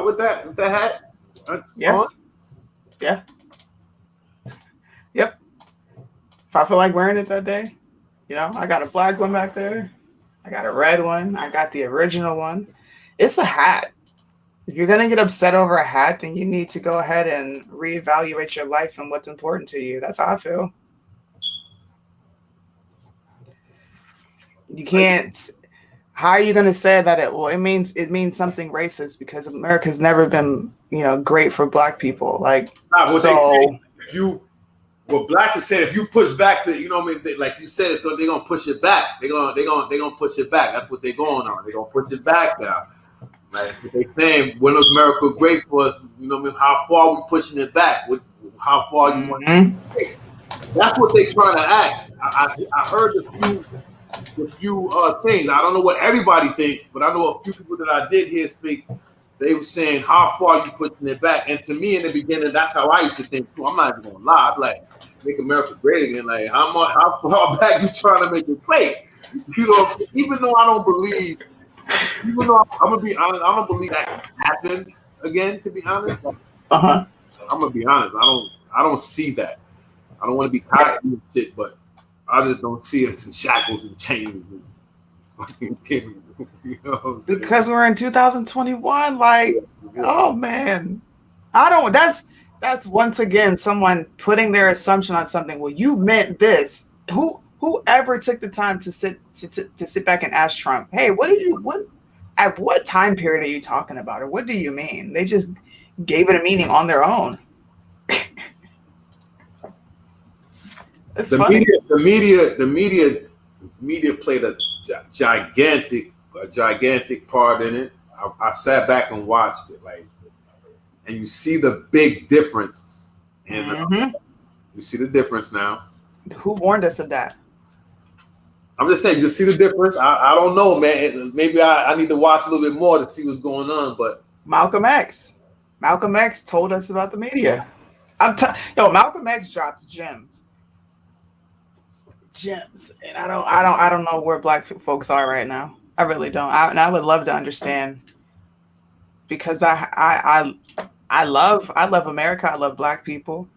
with that hat? Yes. Yeah. If I feel like wearing it that day, you know, I got a black one back there. I got a red one. I got the original one. It's a hat. If you're going to get upset over a hat, then you need to go ahead and reevaluate your life and what's important to you. That's how I feel. You can't. How are you going to say that it means something racist because America's never been, you know, great for black people. Like, what blacks are saying, if you push back you know what I mean, like you said, they're gonna push it back. They're gonna push it back. That's what they're going on. They're gonna push it back now. Like they saying, when was America great for us? You know what I mean? How far are we pushing it back? How far you want to take? That's what they're trying to ask. I heard a few things. I don't know what everybody thinks, but I know a few people that I did hear speak. They were saying, how far are you pushing it back? And to me, in the beginning, that's how I used to think too. I'm not even gonna lie. I'm like, make America great again. Like, how far back you trying to make it great? You know, even though I don't believe, I'm gonna be honest, I don't believe that happened again. To be honest, I'm gonna be honest. I don't see that. I don't want to be cocky and shit, but I just don't see us in shackles and chains and fucking you know because we're in 2021. Like, oh man, I don't. That's once again someone putting their assumption on something. Well, you meant this. Whoever took the time to sit back and ask Trump, hey, at what time period are you talking about, or what do you mean? They just gave it a meaning on their own. It's funny. The media played a gigantic part in it. I sat back and watched it, like, and you see the big difference. And you see the difference now. Who warned us of that? I'm just saying, you see the difference. I don't know, man. Maybe I need to watch a little bit more to see what's going on. But Malcolm X told us about the media. Malcolm X dropped gems, and I don't know where black folks are right now. I really don't. And I would love to understand, because I love America. I love black people,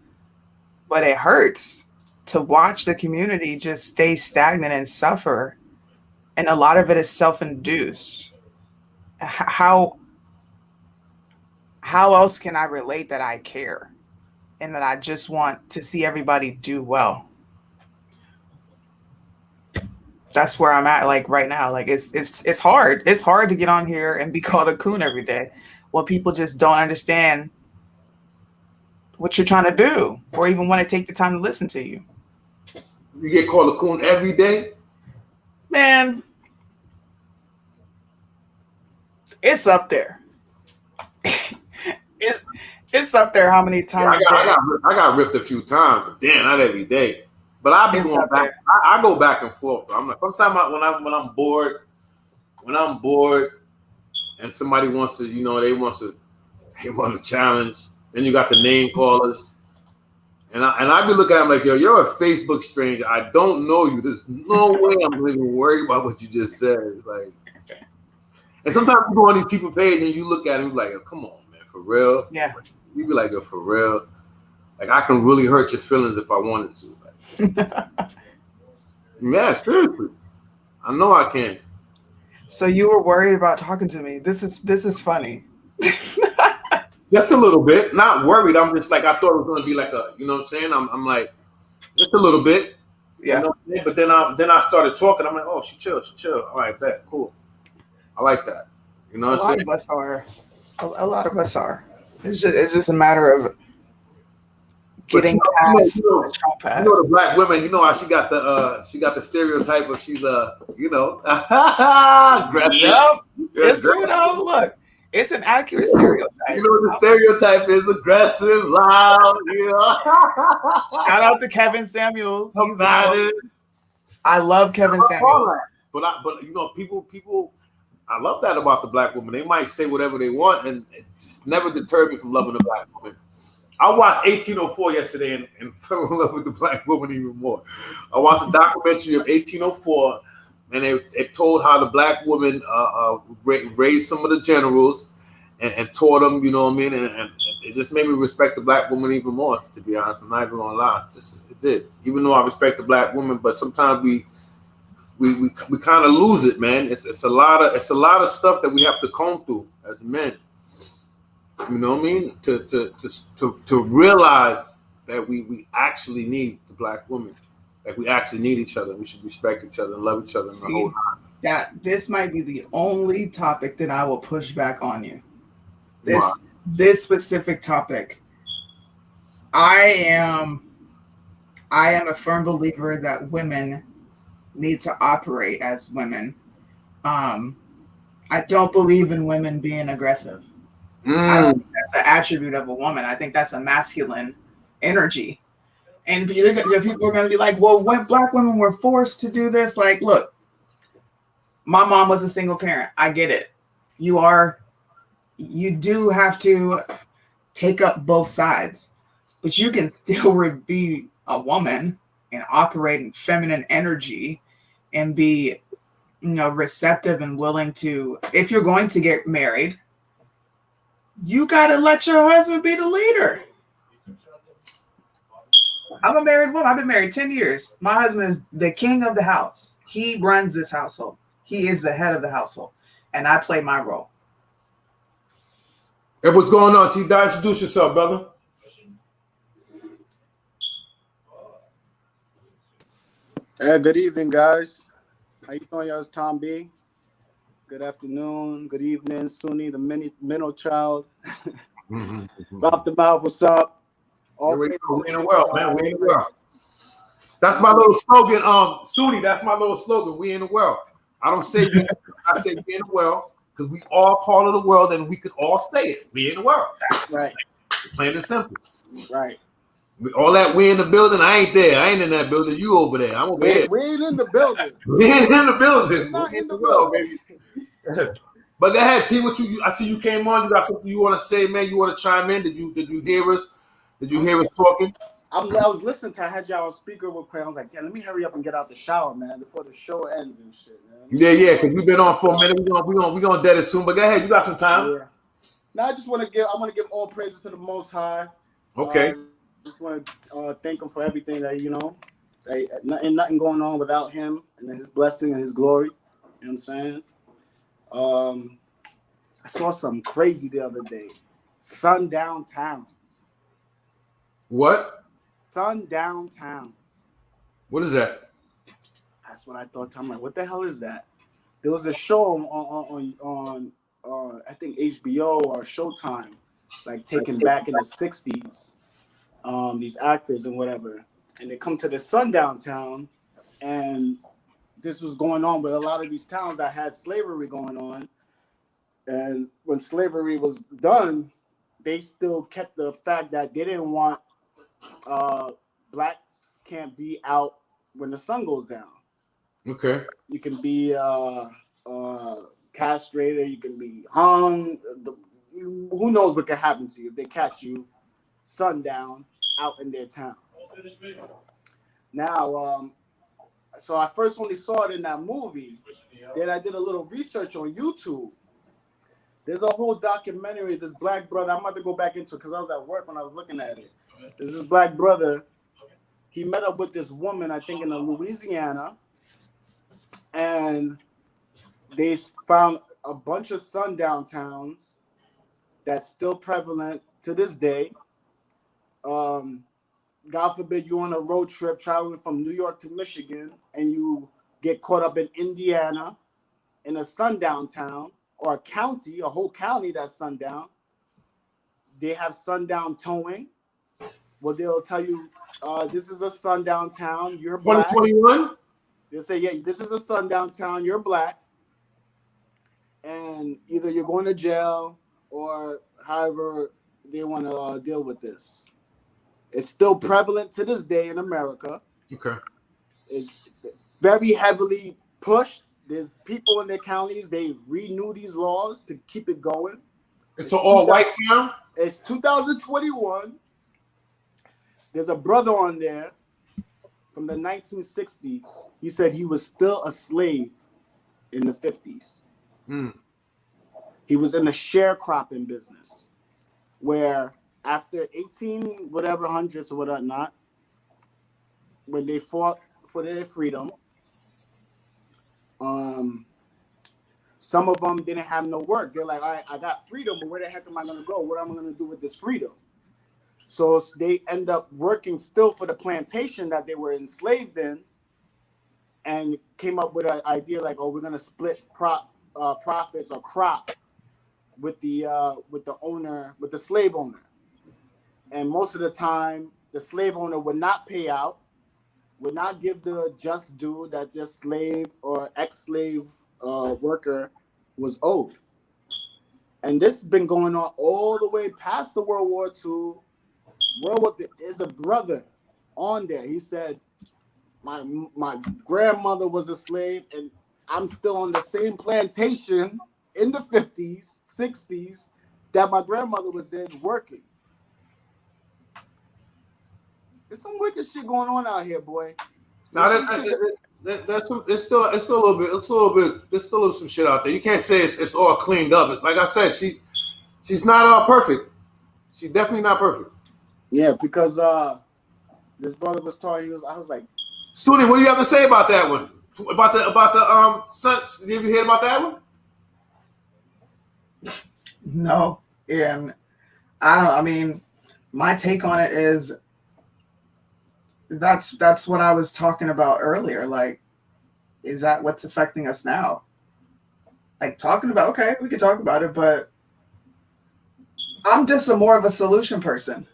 but it hurts to watch the community just stay stagnant and suffer. And a lot of it is self-induced. How else can I relate that I care and that I just want to see everybody do well? That's where I'm at, like, right now. Like, it's hard. It's hard to get on here and be called a coon every day when people just don't understand what you're trying to do or even want to take the time to listen to you. You get called a coon every day? Man, it's up there. It's up there how many times. Yeah, I got ripped a few times, but damn, not every day. But I be going back. I go back and forth. I'm like, sometimes when I'm bored, and somebody wants to, you know, they want to challenge. Then you got the name callers. And I be looking at them like, yo, you're a Facebook stranger. I don't know you. There's no way I'm even worried about what you just said. It's like, and sometimes you go on these people's page and you look at them like, oh, come on, man, for real? Yeah. You be like, yo, for real? Like, I can really hurt your feelings if I wanted to. Like, yeah, seriously. I know I can. So you were worried about talking to me. This is funny. Just a little bit, not worried. I'm just like, I thought it was going to be like a, you know what I'm saying? I'm like, just a little bit. Yeah. You know, but then I started talking. I'm like, oh, she chill. All right, bet, cool. I like that. You know what I'm saying? A lot of us are. It's just a matter of getting past the Trump pad. You know the black women. You know how she got the stereotype of she's you know, aggressive. Yep. It's true though. Look. It's an accurate stereotype. You know the stereotype is aggressive, loud. You know? Shout out to Kevin Samuels. I love Kevin Samuels. But you know, people. I love that about the black woman. They might say whatever they want, and it's never deterred me from loving the black woman. I watched 1804 yesterday and fell in love with the black woman even more. I watched a documentary of 1804. And they told how the black woman raised some of the generals and taught them, you know what I mean? And it just made me respect the black woman even more, to be honest. I'm not even gonna lie. It did. Even though I respect the black woman, but sometimes we kind of lose it, man. It's a lot of stuff that we have to comb through as men. You know what I mean? To realize that we actually need the black woman. Like we actually need each other. We should respect each other and love each other in the whole time. That this might be the only topic that I will push back on you. Wow. This specific topic. I am a firm believer that women need to operate as women. I don't believe in women being aggressive. I don't think that's an attribute of a woman. I think that's a masculine energy. And people are going to be like, well, when black women were forced to do this, like, look, my mom was a single parent. I get it. You do have to take up both sides, but you can still be a woman and operate in feminine energy and be, receptive and willing to, if you're going to get married, you got to let your husband be the leader. I'm a married woman. I've been married 10 years. My husband is the king of the house. He runs this household. He is the head of the household. And I play my role. Hey, what's going on, T-Dot? Introduce yourself, brother. Hey, good evening, guys. How you doing, y'all? It's Tom B. Good afternoon, good evening, Soonie, the Middlechild. RalphDaMouth, what's up? We in the world, man. We in the world. That's my little slogan, Soonie. That's my little slogan. We in the world. I don't say we. I say we in the world because we all part of the world, and we could all say it. We in the world. Right. Plain and simple. Right. All that we in the building. I ain't there. I ain't in that building. You over there. I'm over here. We ain't in the building. We ain't in the building. Not we in the world, building, baby. But go ahead, T. What you? I see you came on. You got something you want to say, man? You want to chime in? Did you hear us? Did you hear us talking? I was listening to. I had y'all on speaker real quick. I was like, yeah, let me hurry up and get out the shower, man, before the show ends and shit, man. Yeah, because we've been on for a minute. We gonna dead it soon. But go ahead, you got some time. Yeah. Now I want to give all praises to the Most High. Okay. Just want to thank him for everything that nothing going on without him and his blessing and his glory. You know what I'm saying? I saw something crazy the other day. Sundown towns. What? Sundown towns. What is that? That's what I thought. I'm like, what the hell is that? There was a show on I think HBO or Showtime, like taken back in the 60s. These actors and whatever, and they come to the sundown town, and this was going on with a lot of these towns that had slavery going on. And when slavery was done, they still kept the fact that they didn't want blacks can't be out when the sun goes down. Okay. You can be castrated, you can be hung. Who knows what can happen to you if they catch you sundown out in their town. Now, so I first only saw it in that movie. Then I did a little research on YouTube. There's a whole documentary. This black brother, I'm about to go back into it because I was at work when I was looking at it. There's this black brother. He met up with this woman, I think, in Louisiana, and they found a bunch of sundown towns that's still prevalent to this day. God forbid you're on a road trip traveling from New York to Michigan and you get caught up in Indiana in a sundown town or a whole county that's sundown. They have sundown towing. Well, they'll tell you, this is a sundown town, you're black. 2021? They'll say, yeah, this is a sundown town, you're black. And either you're going to jail or however they want to deal with this. It's still prevalent to this day in America. Okay. It's very heavily pushed. There's people in their counties, they renew these laws to keep it going. It's an all-white town? It's 2021. There's a brother on there from the 1960s. He said he was still a slave in the 50s. He was in the sharecropping business where after 18 whatever hundreds or whatnot, when they fought for their freedom, some of them didn't have no work. They're like, all right, I got freedom, but where the heck am I going to go? What am I going to do with this freedom? So they end up working still for the plantation that they were enslaved in, and came up with an idea like, oh, we're going to split profits or crop with the owner, with the slave owner. And most of the time, the slave owner would not pay out, would not give the just due that this slave or ex-slave worker was owed. And this has been going on all the way past the World War II. There's a brother on there. He said, my grandmother was a slave, and I'm still on the same plantation in the 50s, 60s that my grandmother was in working. There's some wicked shit going on out here, boy. Now there's still a little bit. There's still some shit out there. You can't say it's all cleaned up. It's, like I said, she's not perfect. She's definitely not perfect. Yeah, because this brother was talking. I was like, Stoonie, what do you have to say about that one? About the son? Did you hear about that one? No, and I mean, my take on it is that's what I was talking about earlier. Like, is that what's affecting us now? Like, talking about, okay, we can talk about it, but I'm just more of a solution person.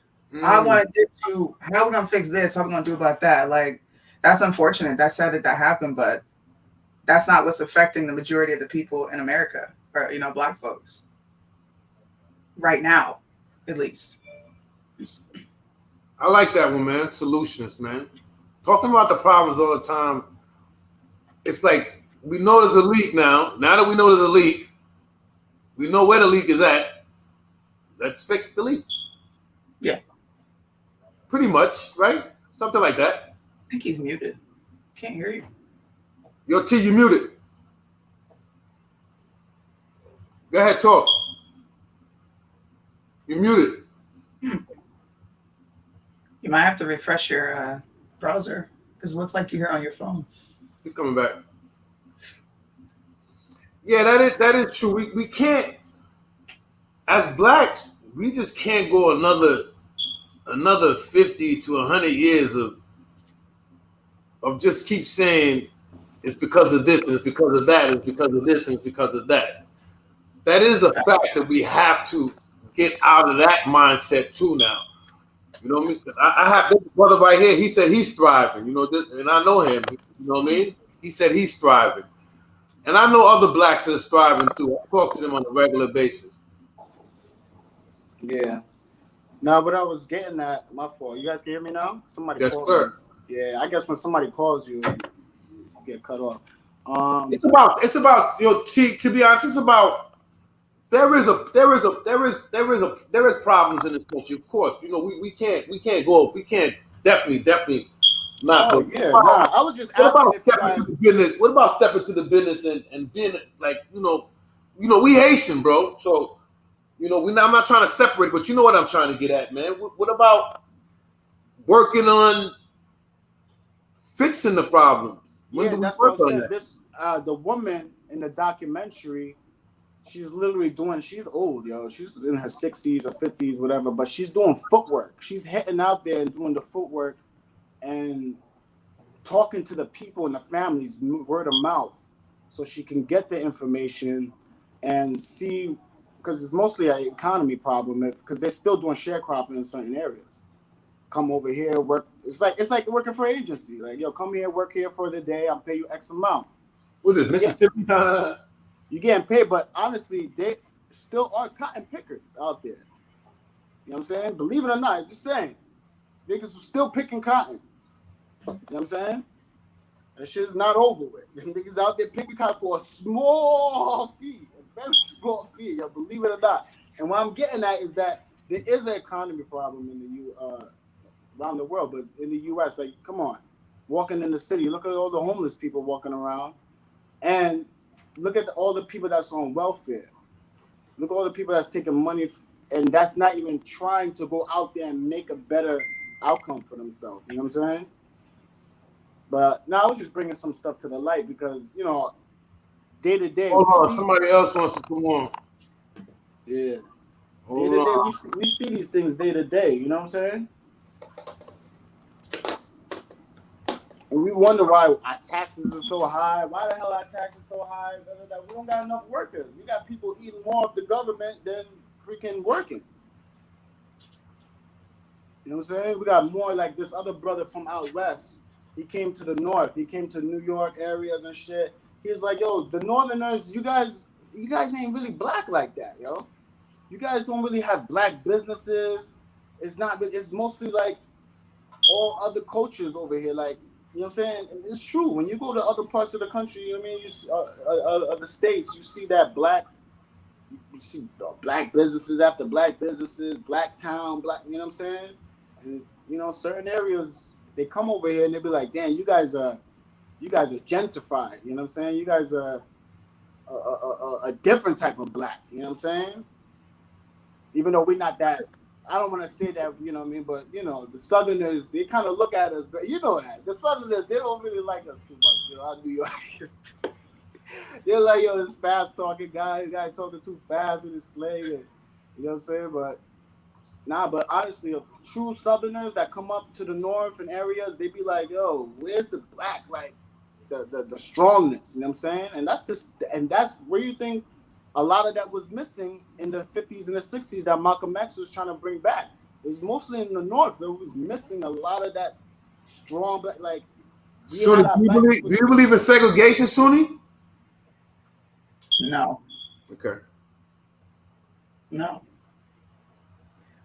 I want to get to how we're gonna fix this, how we're gonna do about that. Like, that's unfortunate. That's sad that happened, but that's not what's affecting the majority of the people in America, or Black folks. Right now, at least. I like that one, man. Solutions, man. Talking about the problems all the time. It's like we know there's a leak now. Now that we know there's a leak, we know where the leak is at. Let's fix the leak. Yeah. Pretty much, right? Something like that. I think he's muted. Can't hear you. Yo, T, you muted. Go ahead, talk. You're muted. You might have to refresh your browser because it looks like you're here on your phone. He's coming back. Yeah, that is true. We can't, as Blacks, we just can't go another 50 to 100 years of just keep saying it's because of this, and it's because of that, it's because of this, and it's because of that. That is a fact that we have to get out of that mindset too now. You know what I mean? I have this brother right here. He said he's thriving. And I know him. You know what I mean? He said he's thriving, and I know other Blacks that are thriving too. I talk to them on a regular basis. Yeah. Now, what I was getting at, my fault. You guys can hear me now? Somebody Yes, called sir. me. Yeah, I guess when somebody calls you, you get cut off. It's about to be honest, it's about there is problems in this country. Of course, we can't definitely not. Oh, yeah, I was just asking if you guys. What about stepping to the business and being like, we Haitian, bro. So, I'm not trying to separate, but you know what I'm trying to get at, man. What about working on fixing the problem? Yeah, that's what I said. The woman in the documentary, she's literally she's old, yo. She's in her 60s or 50s, whatever, but she's doing footwork. She's heading out there and doing the footwork and talking to the people and the families, word of mouth, so she can get the information and see, because it's mostly an economy problem, because they're still doing sharecropping in certain areas. Come over here, work. It's like working for an agency. Like, yo, come here, work here for the day. I'll pay you X amount. What is Mississippi? You're getting paid, but honestly, they still are cotton pickers out there. You know what I'm saying? Believe it or not, just saying. Niggas are still picking cotton. You know what I'm saying? That shit's not over with. Niggas out there picking cotton for a small fee, a very small fee. Yo, believe it or not. And what I'm getting at is that there is an economy problem in the around the world, but in the U.S., like, come on, walking in the city, look at all the homeless people walking around, and look at all the people that's on welfare. Look at all the people that's taking money, and that's not even trying to go out there and make a better outcome for themselves. You know what I'm saying? But now I was just bringing some stuff to the light because, you know, day to day. Hold on, somebody else wants to come on. Yeah. Day to day, we see these things day to day. You know what I'm saying? And we wonder why our taxes are so high. Why the hell our taxes so high? We don't got enough workers. We got people eating more of the government than freaking working. You know what I'm saying? We got more like this other brother from out west. He came to the north. He came to New York areas and shit. He's like, yo, the northerners, you guys ain't really black like that, yo. You guys don't really have black businesses. It's mostly like all other cultures over here. Like, you know what I'm saying? And it's true. When you go to other parts of the country, you know what I mean, the states, you see that you see black businesses after black businesses, black town, black, you know what I'm saying? And, you know, certain areas, they come over here and they be like, damn, you guys are gentrified. You know what I'm saying? You guys are a different type of black. You know what I'm saying? Even though we're not that, I don't want to say that, you know what I mean? But, you know, the Southerners, they kind of look at us, but you know that. The Southerners, they don't really like us too much. You know, our New Yorkers. They're like, yo, this fast talking guy talking too fast with his slang. And, you know what I'm saying? But honestly, true Southerners that come up to the north and areas, they be like, yo, where's the black, like the strongness? You know what I'm saying? And that's where you think a lot of that was missing in the 50s and the 60s that Malcolm X was trying to bring back. It was mostly in the north. It was missing a lot of that strong black, like. Soonie, do you believe in segregation, Soonie? No. Okay. No.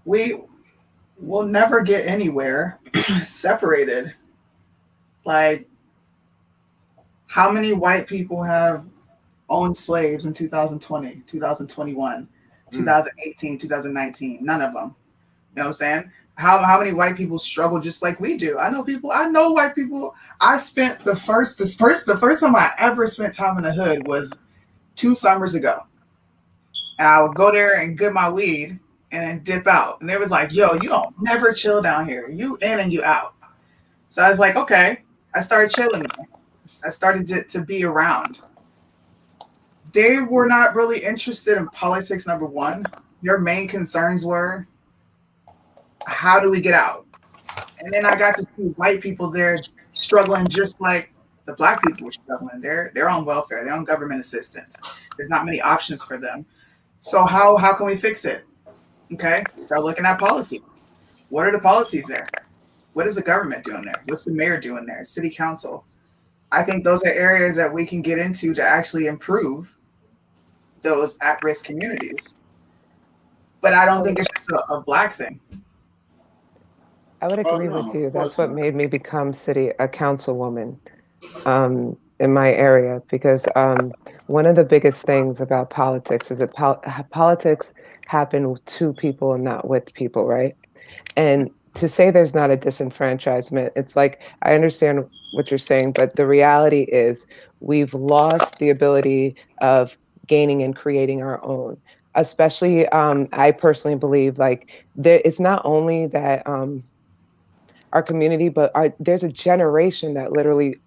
We will never get anywhere separated. Like, how many white people have owned slaves in 2020, 2021, 2018, 2019? None of them. You know what I'm saying? How many white people struggle just like we do? I know white people. I spent the first time I ever spent time in the hood was 2 summers ago. And I would go there and get my weed and then dip out. And they was like, yo, you don't never chill down here. You in and you out. So I was like, okay. I started chilling there. I started to be around. They were not really interested in politics, number one. Their main concerns were, how do we get out? And then I got to see white people there struggling just like the black people were struggling. They're on welfare. They're on government assistance. There's not many options for them. So how can we fix it? Okay, start looking at policy. What are the policies there? What is the government doing there? What's the mayor doing there? City council. I think those are areas that we can get into to actually improve those at-risk communities. But I don't think it's just a black thing. I would agree with you. That's what made me become a councilwoman in my area, because one of the biggest things about politics is that politics happen to people and not with people, right? And to say there's not a disenfranchisement, it's like, I understand what you're saying, but the reality is we've lost the ability of gaining and creating our own. Especially, I personally believe it's not only that our community, but there's a generation that literally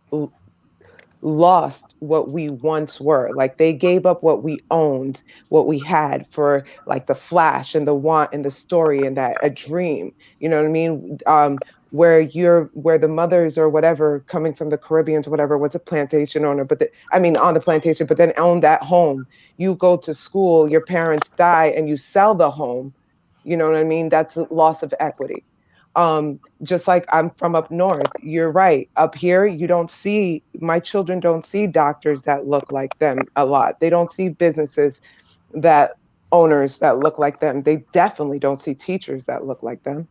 lost what we once were. Like, they gave up what we owned, what we had, for like the flash and the want and the story and a dream. You know what I mean? Where the mothers or whatever coming from the Caribbean or whatever was a plantation owner, on the plantation, but then owned that home. You go to school, your parents die, and you sell the home. You know what I mean? That's a loss of equity. Just like I'm from up north, you're right. Up here, my children don't see doctors that look like them a lot. They don't see businesses owners that look like them. They definitely don't see teachers that look like them.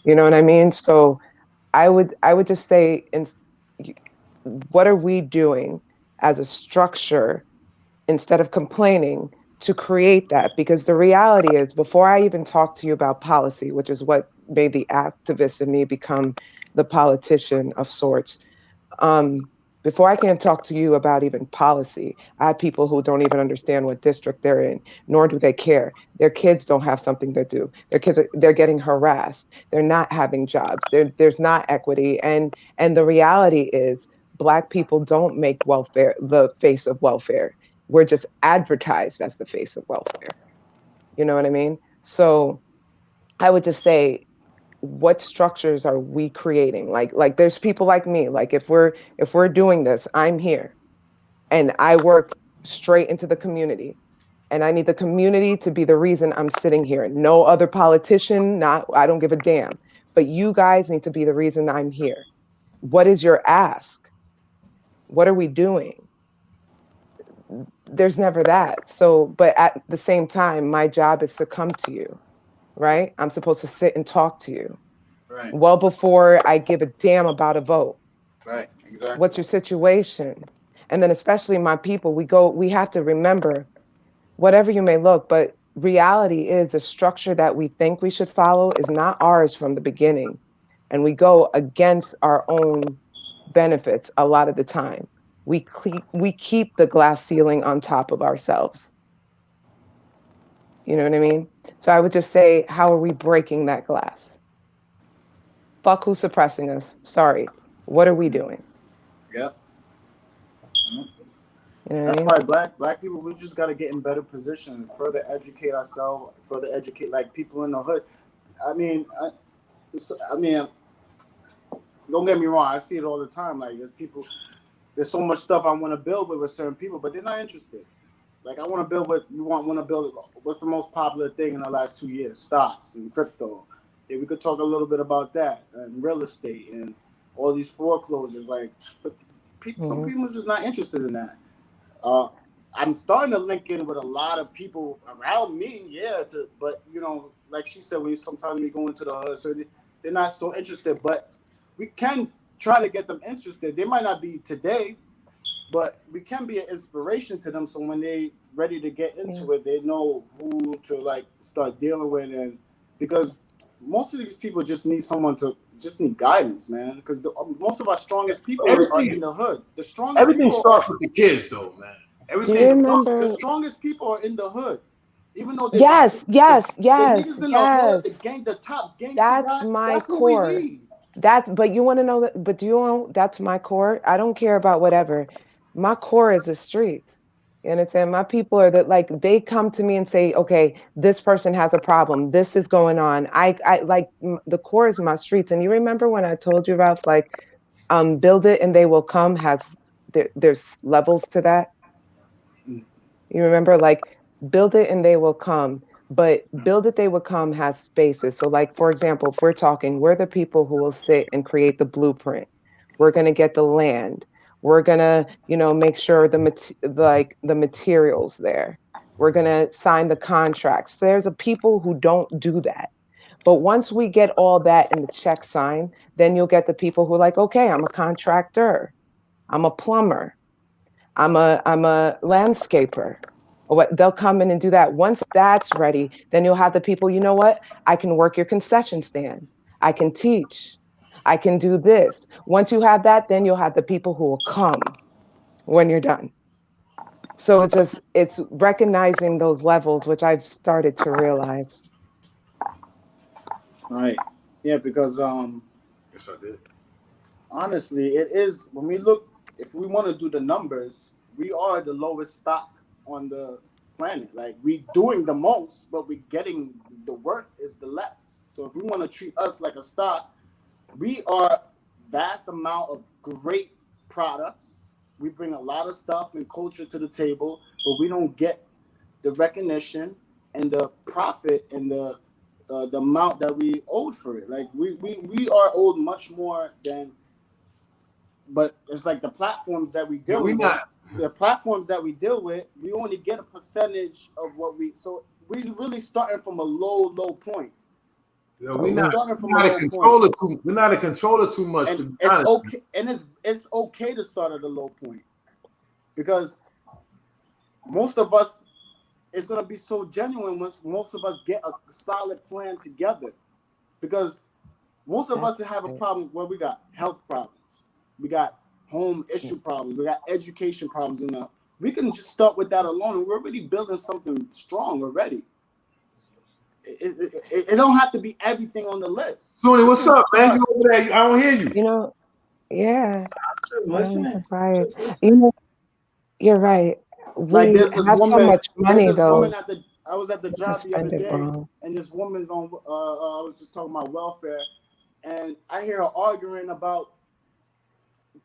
You know what I mean? So I would just say, what are we doing as a structure instead of complaining to create that? Because the reality is, before I even talk to you about policy, which is what made the activist in me become the politician of sorts, Before I can talk to you about even policy, I have people who don't even understand what district they're in, nor do they care. Their kids don't have something to do. Their kids they're getting harassed. They're not having jobs. There's not equity. And the reality is Black people don't make welfare the face of welfare. We're just advertised as the face of welfare. You know what I mean? So I would just say, what structures are we creating? Like there's people like me. Like if we're doing this, I'm here and I work straight into the community. And I need the community to be the reason I'm sitting here. No other politician, not I don't give a damn. But you guys need to be the reason I'm here. What is your ask? What are we doing? There's never that. So, but at the same time, my job is to come to you, right? I'm supposed to sit and talk to you. Right. Well, before I give a damn about a vote. Right. Exactly. What's your situation? And then especially my people, we have to remember, whatever you may look, but reality is the structure that we think we should follow is not ours from the beginning. And we go against our own benefits a lot of the time. We keep the glass ceiling on top of ourselves. You know what I mean? So I would just say, how are we breaking that glass? Fuck who's suppressing us. Sorry. What are we doing? Yep. You know what That's I mean? why black people, we just got to get in better positions, further educate ourselves, further educate like people in the hood. I mean, don't get me wrong. I see it all the time. Like there's so much stuff I want to build with certain people, but they're not interested. Like I want to build what you want to build. What's the most popular thing in the last 2 years? Stocks and crypto. Yeah, we could talk a little bit about that and real estate and all these foreclosures. Like, but some people are just not interested in that. I'm starting to link in with a lot of people around me, but you know, like she said, sometimes we go into the hood, so they're not so interested, but we can try to get them interested. They might not be today, but we can be an inspiration to them. So when they ready to get into it, they know who to like start dealing with, and because most of these people just need guidance, man. Because most of our strongest people are in the hood. The strongest everything people starts with the kids, though, man. Do you remember? The strongest people are in the hood. Even though the Yes. niggas in the hood, the top gangster That's my that's core. what we need. But you want to know that? But do you know that's my core? I don't care about whatever. My core is the streets. You understand? My people are that like they come to me and say, okay, this person has a problem. This is going on. I like the core is my streets. And you remember when I told you, Ralph, like, build it and they will come there's levels to that. You remember, like, build it and they will come, but build it, they will come has spaces. So like, for example, if we're talking, we're the people who will sit and create the blueprint. We're going to get the land. We're going to, make sure the materials there. We're going to sign the contracts. There's a people who don't do that. But once we get all that in the check signed, then you'll get the people who are like, okay, I'm a contractor. I'm a plumber. I'm a landscaper. Or what, they'll come in and do that. Once that's ready, then you'll have the people, you know what? I can work your concession stand. I can teach. I can do this. Once you have that, then you'll have the people who will come when you're done. So it's recognizing those levels, which I've started to realize. Right. Yeah, because yes, I did. Honestly, it is when we look, if we want to do the numbers, we are the lowest stock on the planet. Like we doing the most, but we getting the worth is the less. So if we want to treat us like a stock, we are vast amount of great products. We bring a lot of stuff and culture to the table, but we don't get the recognition and the profit and the amount that we owed for it. Like we are owed much more than. But it's like the platforms that we deal with. The platforms that we deal with, we only get a percentage of what we. So we're really starting from a low point. We're not a controller too much. And it's okay, and it's okay to start at a low point, because most of us, it's gonna be so genuine once most of us get a solid plan together, because most of us have a problem where we got health problems. We got home issue problems. We got education problems enough. We can just start with that alone, and we're already building something strong already. It don't have to be everything on the list. Soonie, what's up, man? You over there? I don't hear you. You know, yeah. Just listening. Just listening. You know, you're right. Like We there's this have woman, so much money, there's this though. woman I was at the job Just the other spend it day, wrong. and this woman's on. I was just talking about welfare, and I hear her arguing about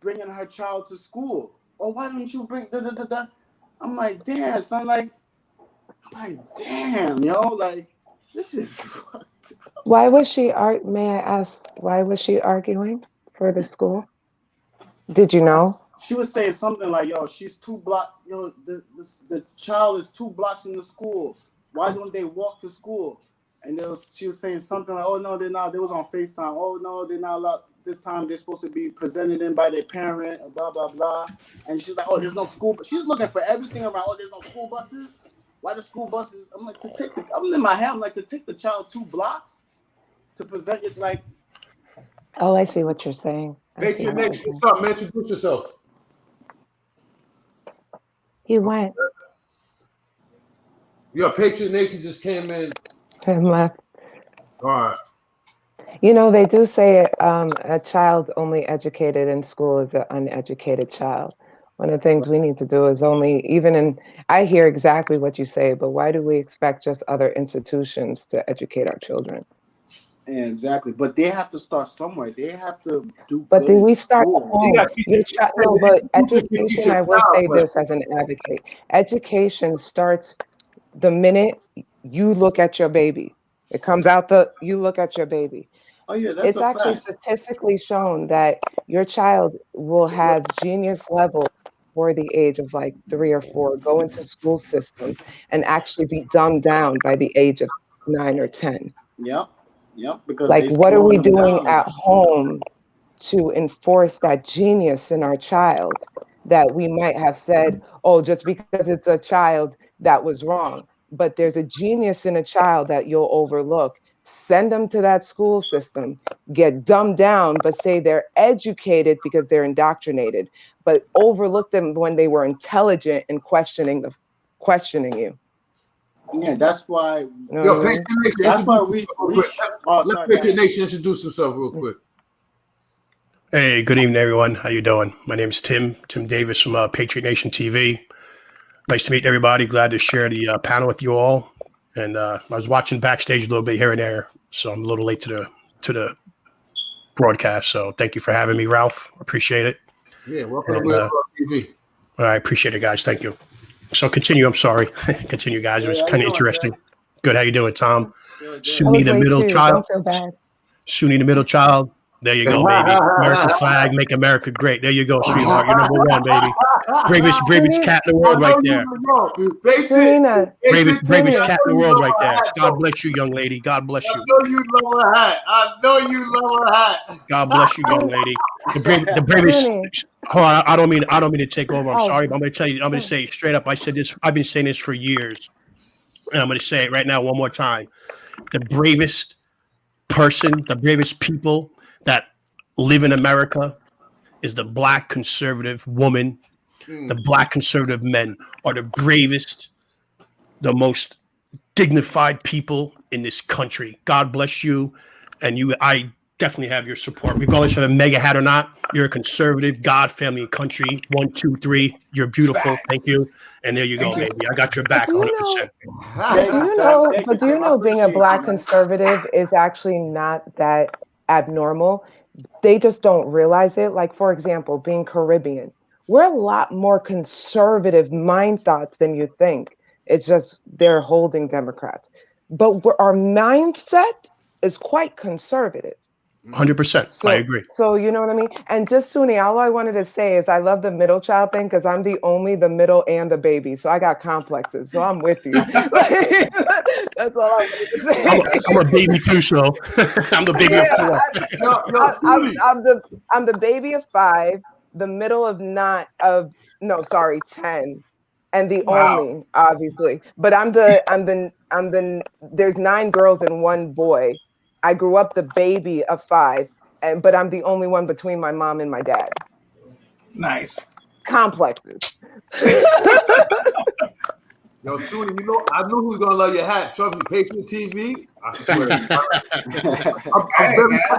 bringing her child to school. Oh, why don't you bring da da da da? I'm like, damn, son. I'm like, damn, yo, like this is. Why was she May I ask, why was she arguing for the school? Did you know? She was saying something like, yo, she's 2 blocks, yo, the child is 2 blocks from the school. Why don't they walk to school? And she was saying something like, oh, no, they're not. They was on FaceTime. Oh, no, they're not allowed. This time they're supposed to be presented in by their parent, blah, blah, blah. And she's like, oh, there's no school. She's looking for everything around. Oh, there's no school buses. Why the school buses? I'm like, I'm in my head. I'm like, to take the child 2 blocks to present it, like. Oh, I see what you're saying. Patriot Nation, what's up, man? Introduce yourself. He went. Yo, Patriot Nation just came in. And left. All right. You know, they do say a child only educated in school is an uneducated child. One of the things we need to do is I hear exactly what you say, but why do we expect just other institutions to educate our children? Yeah, exactly. But they have to start somewhere. They have to do. But then we start at home. No, but education, I will say this as an advocate. Education starts the minute you look at your baby. It comes out you look at your baby. Oh yeah, that's it's actually statistically shown that your child will have genius level for the age of like 3 or 4, go into school systems and actually be dumbed down by the age of 9 or 10. Yep. Because like, what are we doing at home to enforce that genius in our child that we might have said, oh, just because it's a child that was wrong, but there's a genius in a child that you'll overlook. Send them to that school system, get dumbed down, but say they're educated because they're indoctrinated, but overlook them when they were intelligent and questioning you. Yeah, that's why. Yo, Patriot Nation, that's why we let Patriot Nation introduce himself real quick. Hey, good evening, everyone. How you doing? My name's Tim Davis from Patriot Nation TV. Nice to meet everybody. Glad to share the panel with you all. And I was watching backstage a little bit here and there, so I'm a little late to the broadcast. So thank you for having me, Ralph. Appreciate it. Yeah, welcome to Real Talk TV. I appreciate it, guys. Thank you. So continue. I'm sorry. Continue, guys. It was kind of interesting. Man? Good. How you doing, Tom? Soonie the middle child. Soonie the middle child. There you go, baby. American flag, make America great. There you go, sweetheart. You're number 1, baby. Bravest cat in the world right there. Bravest cat in the world right there. God bless you, young lady. God bless you. I know you love her hat. God bless you, young lady. The bravest. Hold on, I don't mean to take over. I'm sorry, but I'm going to tell you. I'm going to say it straight up. I said this. I've been saying this for years, and I'm going to say it right now one more time. The bravest person, the bravest people that live in America is the Black conservative woman. The Black conservative men are the bravest, the most dignified people in this country. God bless you. And I definitely have your support. Regardless of a mega hat or not, you're a conservative, God, family, and country. 1, 2, 3. You're beautiful. Facts. Thank you. And there you go, baby. I got your back 100%. Do you know being a Black conservative is actually not that abnormal? They just don't realize it. Like, for example, being Caribbean. We're a lot more conservative mind thoughts than you think. It's just they're holding Democrats. But our mindset is quite conservative. 100%. I agree. So you know what I mean? And just Soonie, all I wanted to say is I love the middle child thing because I'm the middle and the baby. So I got complexes. So I'm with you. That's all I wanted to say. I'm a baby too, so I'm the baby of 4. I'm the baby of 5, the middle of 10, and the only, obviously. But I'm the there's 9 girls and 1 boy. I grew up the baby of 5, but I'm the only one between my mom and my dad. Nice. Complexes. Yo, Soonie, I knew who was gonna love your hat. Trust me, Patriot TV. I swear.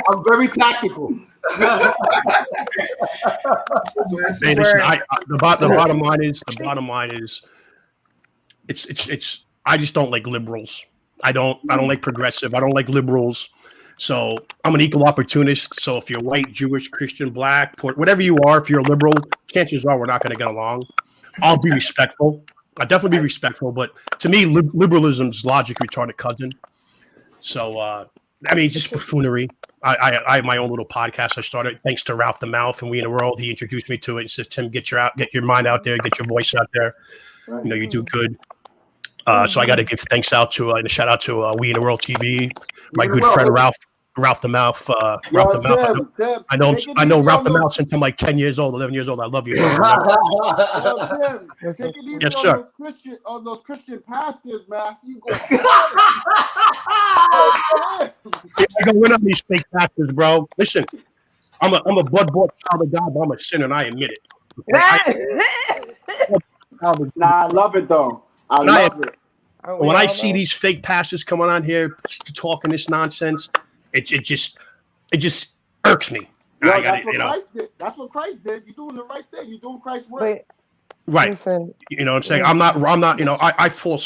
I'm very tactical. Hey, listen, the bottom line is, it's. I just don't like liberals. I don't like progressive. I don't like liberals. So I'm an equal opportunist. So if you're white, Jewish, Christian, black, whatever you are, if you're a liberal, chances are we're not going to get along. I'll be respectful. I'll definitely be respectful. But to me, liberalism's logic retarded cousin. So, it's just buffoonery. I have my own little podcast I started thanks to RalphDaMouth and We in the World. He introduced me to it and says, Tim, get your mind out there, get your voice out there. Right. You do good. So I got to give thanks out to and a shout out to We in the World TV, my good friend RalphDaMouth. Tim, I know RalphDaMouth since I'm like 10 years old, 11 years old. I love you. Tim, take it easy yes, sir. On those Christian pastors, man. I see you go. I go win on these fake pastors, bro. Listen, I'm a blood-bought child of God, but I'm a sinner, and I admit it. Nah, I love it though. I love it. When I see these fake pastors coming on here talking this nonsense, it just irks me. Yo, Christ did. That's what Christ did. You're doing the right thing. You're doing Christ's work. Right. Listen, you know what I'm saying? I'm not, I fall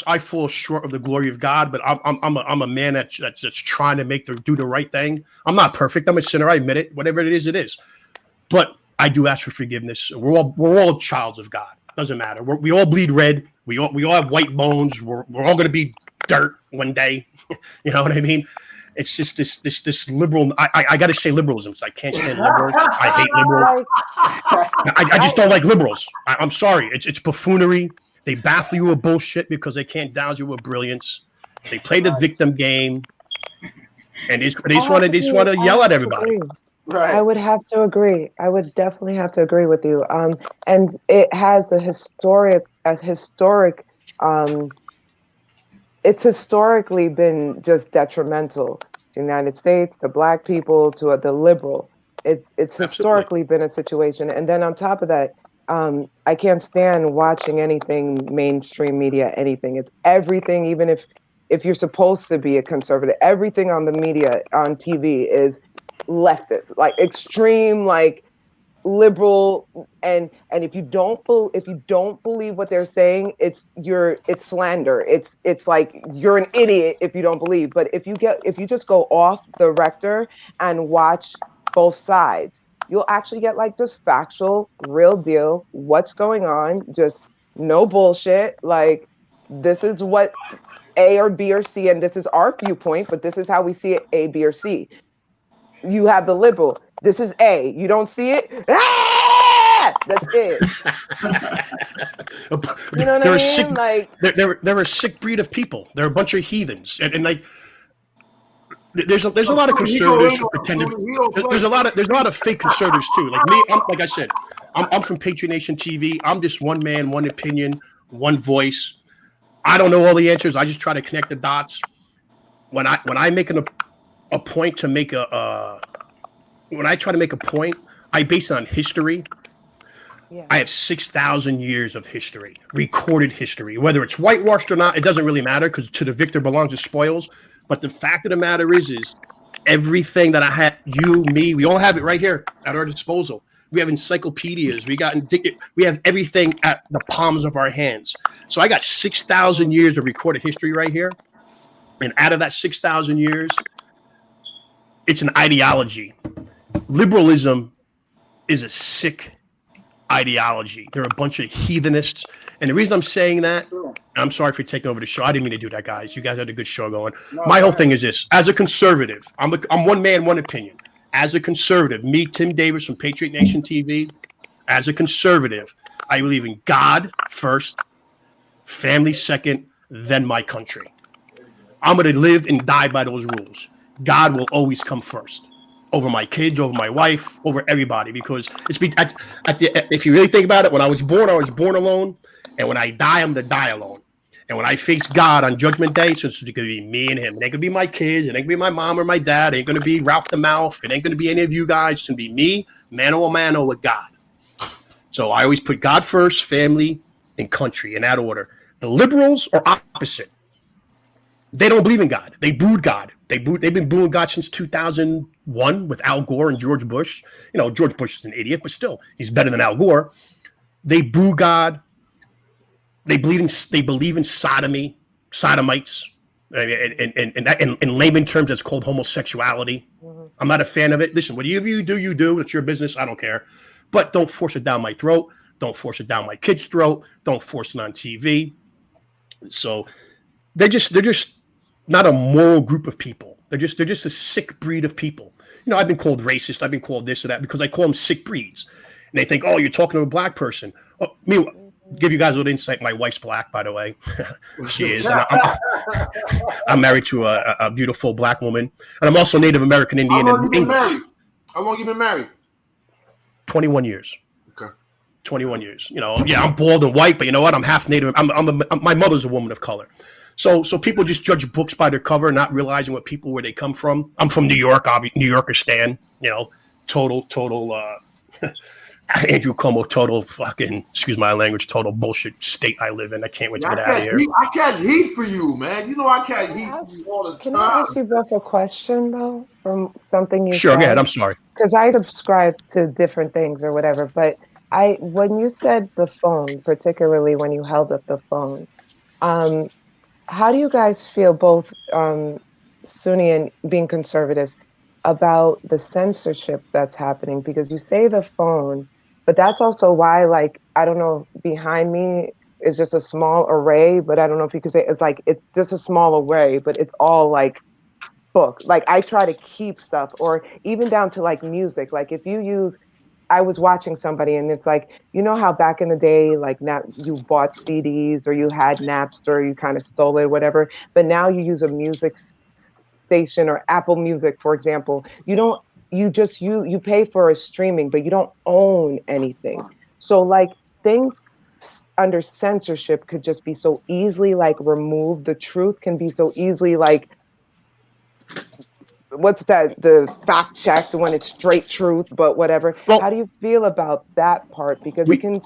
short of the glory of God, but I'm a man that's trying to do the right thing. I'm not perfect. I'm a sinner. I admit it. Whatever it is. But I do ask for forgiveness. We're all childs of God. Doesn't matter. We all bleed red. We all have white bones. We're all going to be dirt one day. You know what I mean? It's just this liberal. I got to say liberalism. I can't stand liberals. I hate liberals. I just don't like liberals. I'm sorry. It's buffoonery. They baffle you with bullshit because they can't douse you with brilliance. They play the victim game, and they just want to yell at everybody. Right. I would have to agree. I would definitely have to agree with you. And it has it's historically been just detrimental to the United States, to Black people, to the liberal. It's historically been a situation. And then on top of that, I can't stand watching anything mainstream media, anything. It's everything, even if you're supposed to be a conservative, everything on the media, on TV is leftist, like extreme, like liberal, and if you don't believe what they're saying, it's slander. It's like you're an idiot if you don't believe. But if you just go off the rector and watch both sides, you'll actually get like just factual, real deal, what's going on, just no bullshit. Like, this is what A or B or C, and this is our viewpoint, but this is how we see it, A, B, or C. You have the liberal. This is A. You don't see it? Ah! That's it. You know what I mean? They're a sick breed of people. They're a bunch of heathens, and like there's a lot of conservatives who pretend to. There's a lot of fake conservatives too. Like me, like I said, I'm from Patriot Nation TV. I'm just one man, one opinion, one voice. I don't know all the answers. I just try to connect the dots. When I make a point to make when I try to make a point, I base it on history. Yeah. I have 6,000 years of history, recorded history. Whether it's whitewashed or not, it doesn't really matter, because to the victor belongs the spoils. But the fact of the matter is everything that I had, you, me, we all have it right here at our disposal. We have encyclopedias. We have everything at the palms of our hands. So I got 6,000 years of recorded history right here. And out of that 6,000 years, it's an ideology. Liberalism is a sick ideology. They're a bunch of heathenists. And the reason I'm saying that, I'm sorry for taking over the show. I didn't mean to do that, guys. You guys had a good show going. My whole thing is this. As a conservative, I'm one man, one opinion. As a conservative, me, Tim Davis from Patriot Nation TV, as a conservative, I believe in God first, family second, then my country. I'm going to live and die by those rules. God will always come first, over my kids, over my wife, over everybody, because if you really think about it, when I was born alone, and when I die, I'm going to die alone. And when I face God on Judgment Day, so it's going to be me and him. It ain't going to be my kids. It ain't going to be my mom or my dad. It ain't going to be RalphDaMouth. It ain't going to be any of you guys. It's going to be me, mano a mano with God. So I always put God first, family, and country in that order. The liberals are opposite. They don't believe in God. They booed God. They've been booing God since 2001 with Al Gore and George Bush. George Bush is an idiot, but still, he's better than Al Gore. They boo God. They believe in sodomy, sodomites. And that in layman terms, that's called homosexuality. Mm-hmm. I'm not a fan of it. Listen, whatever you do, you do. It's your business. I don't care. But don't force it down my throat. Don't force it down my kid's throat. Don't force it on TV. So they're just not a moral group of people. They're just a sick breed of people. I've been called racist. I've been called this or that because I call them sick breeds. And they think, oh, you're talking to a black person. Oh, give you guys a little insight. My wife's black, by the way. She is. And I'm married to a beautiful black woman. And I'm also Native American Indian and English. How long you been married? 21 years. Okay. 21 years. I'm bald and white, but you know what? I'm half Native. My mother's a woman of color. So people just judge books by their cover, not realizing where they come from. I'm from New York, New Yorker stan. Total Andrew Cuomo, total fucking, excuse my language, total bullshit state I live in. I can't wait to get out of here. I catch heat for you, man. I catch heat for you all the time. Can I ask you both a question, though, from something you Sure, said? go ahead. I'm sorry. Because I subscribe to different things or whatever, but when you said the phone, particularly when you held up the phone, how do you guys feel, both Sunni and being conservatives, about the censorship that's happening? Because you say the phone, but that's also why, I don't know, behind me is just a small array, but I don't know if you could say it's just a small array, but it's all book. I try to keep stuff, or even down to music. If you use, I was watching somebody and it's how back in the day, now you bought CDs or you had Napster, you kind of stole it, whatever, but now you use a music station or Apple Music, for example. You pay for a streaming, but you don't own anything. So things under censorship could just be so easily removed. The truth can be so easily what's that? The fact checked when it's straight truth, but whatever. Well, how do you feel about that part? Because it can